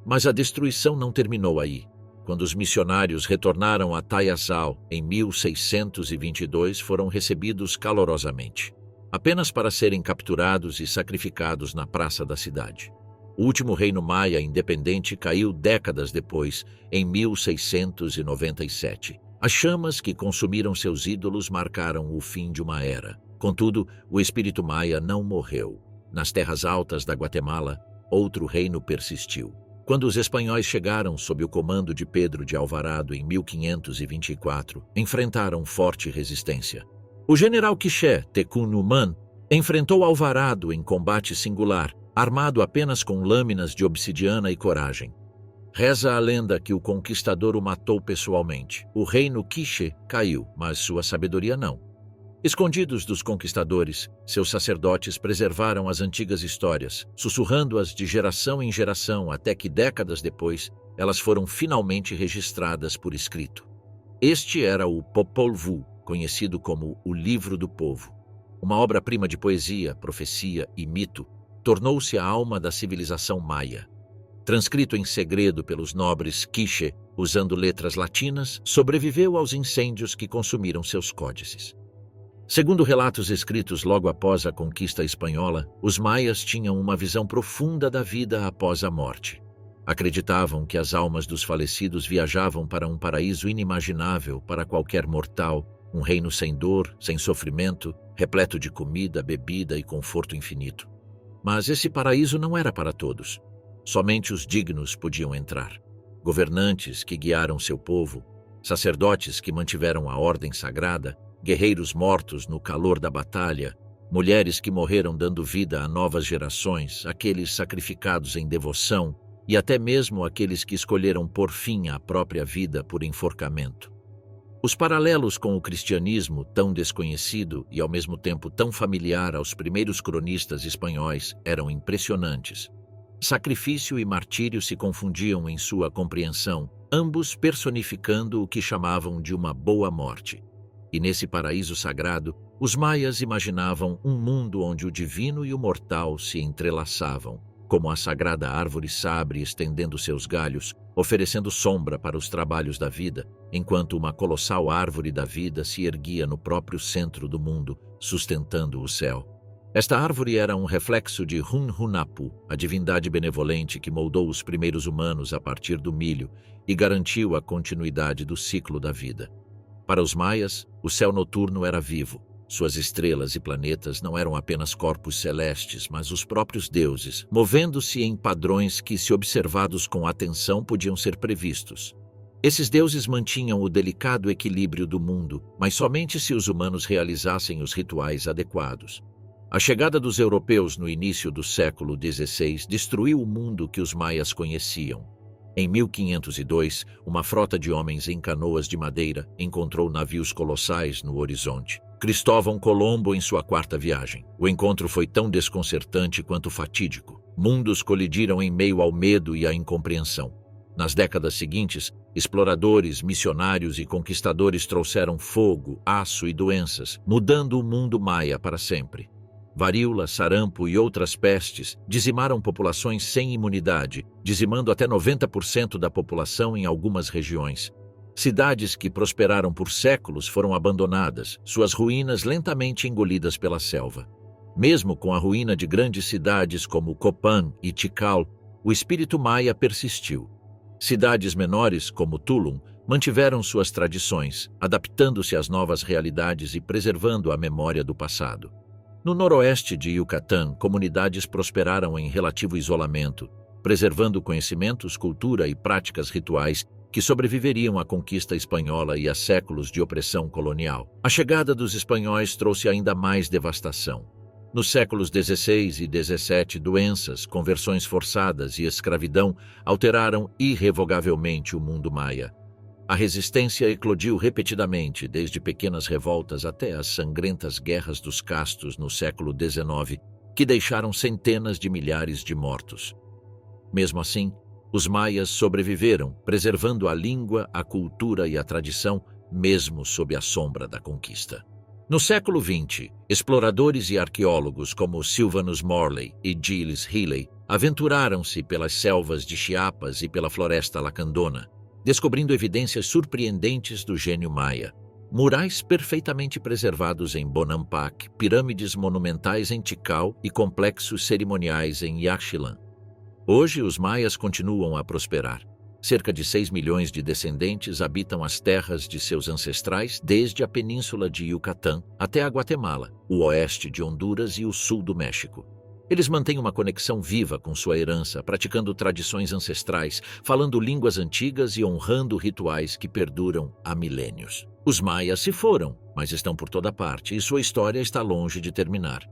Mas a destruição não terminou aí. Quando os missionários retornaram a Tayazal em 1622, foram recebidos calorosamente, apenas para serem capturados e sacrificados na praça da cidade. O último reino maia independente caiu décadas depois, em 1697. As chamas que consumiram seus ídolos marcaram o fim de uma era. Contudo, o espírito maia não morreu. Nas terras altas da Guatemala, outro reino persistiu. Quando os espanhóis chegaram sob o comando de Pedro de Alvarado em 1524, enfrentaram forte resistência. O general Quiché Tecún enfrentou Alvarado em combate singular, armado apenas com lâminas de obsidiana e coragem. Reza a lenda que o conquistador o matou pessoalmente. O reino Quiché caiu, mas sua sabedoria não. Escondidos dos conquistadores, seus sacerdotes preservaram as antigas histórias, sussurrando-as de geração em geração até que, décadas depois, elas foram finalmente registradas por escrito. Este era o Popol Vuh, conhecido como o Livro do Povo. Uma obra-prima de poesia, profecia e mito, tornou-se a alma da civilização maia. Transcrito em segredo pelos nobres Quiché, usando letras latinas, sobreviveu aos incêndios que consumiram seus códices. Segundo relatos escritos logo após a conquista espanhola, os maias tinham uma visão profunda da vida após a morte. Acreditavam que as almas dos falecidos viajavam para um paraíso inimaginável para qualquer mortal, um reino sem dor, sem sofrimento, repleto de comida, bebida e conforto infinito. Mas esse paraíso não era para todos. Somente os dignos podiam entrar. Governantes que guiaram seu povo, sacerdotes que mantiveram a ordem sagrada, guerreiros mortos no calor da batalha, mulheres que morreram dando vida a novas gerações, aqueles sacrificados em devoção e até mesmo aqueles que escolheram pôr fim à própria vida por enforcamento. Os paralelos com o cristianismo, tão desconhecido e ao mesmo tempo tão familiar aos primeiros cronistas espanhóis, eram impressionantes. Sacrifício e martírio se confundiam em sua compreensão, ambos personificando o que chamavam de uma boa morte. E nesse paraíso sagrado, os maias imaginavam um mundo onde o divino e o mortal se entrelaçavam, como a sagrada árvore sabre estendendo seus galhos, oferecendo sombra para os trabalhos da vida, enquanto uma colossal árvore da vida se erguia no próprio centro do mundo, sustentando o céu. Esta árvore era um reflexo de Hunhunapu, a divindade benevolente que moldou os primeiros humanos a partir do milho e garantiu a continuidade do ciclo da vida. Para os maias, o céu noturno era vivo. Suas estrelas e planetas não eram apenas corpos celestes, mas os próprios deuses, movendo-se em padrões que, se observados com atenção, podiam ser previstos. Esses deuses mantinham o delicado equilíbrio do mundo, mas somente se os humanos realizassem os rituais adequados. A chegada dos europeus no início do século XVI destruiu o mundo que os maias conheciam. Em 1502, uma frota de homens em canoas de madeira encontrou navios colossais no horizonte. Cristóvão Colombo em sua quarta viagem. O encontro foi tão desconcertante quanto fatídico. Mundos colidiram em meio ao medo e à incompreensão. Nas décadas seguintes, exploradores, missionários e conquistadores trouxeram fogo, aço e doenças, mudando o mundo maia para sempre. Varíola, sarampo e outras pestes dizimaram populações sem imunidade, dizimando até 90% da população em algumas regiões. Cidades que prosperaram por séculos foram abandonadas, suas ruínas lentamente engolidas pela selva. Mesmo com a ruína de grandes cidades como Copán e Tikal, o espírito maia persistiu. Cidades menores, como Tulum, mantiveram suas tradições, adaptando-se às novas realidades e preservando a memória do passado. No noroeste de Yucatán, comunidades prosperaram em relativo isolamento, preservando conhecimentos, cultura e práticas rituais que sobreviveriam à conquista espanhola e a séculos de opressão colonial. A chegada dos espanhóis trouxe ainda mais devastação. Nos séculos XVI e XVII, doenças, conversões forçadas e escravidão alteraram irrevogavelmente o mundo maia. A resistência eclodiu repetidamente, desde pequenas revoltas até as sangrentas guerras dos castos no século XIX, que deixaram centenas de milhares de mortos. Mesmo assim, os maias sobreviveram, preservando a língua, a cultura e a tradição, mesmo sob a sombra da conquista. No século XX, exploradores e arqueólogos como Sylvanus Morley e Gilles Healy aventuraram-se pelas selvas de Chiapas e pela floresta lacandona, descobrindo evidências surpreendentes do gênio maia. Murais perfeitamente preservados em Bonampak, pirâmides monumentais em Tikal e complexos cerimoniais em Yaxchilán. Hoje, os maias continuam a prosperar. Cerca de 6 milhões de descendentes habitam as terras de seus ancestrais, desde a península de Yucatán até a Guatemala, o oeste de Honduras e o sul do México. Eles mantêm uma conexão viva com sua herança, praticando tradições ancestrais, falando línguas antigas e honrando rituais que perduram há milênios. Os maias se foram, mas estão por toda parte e sua história está longe de terminar.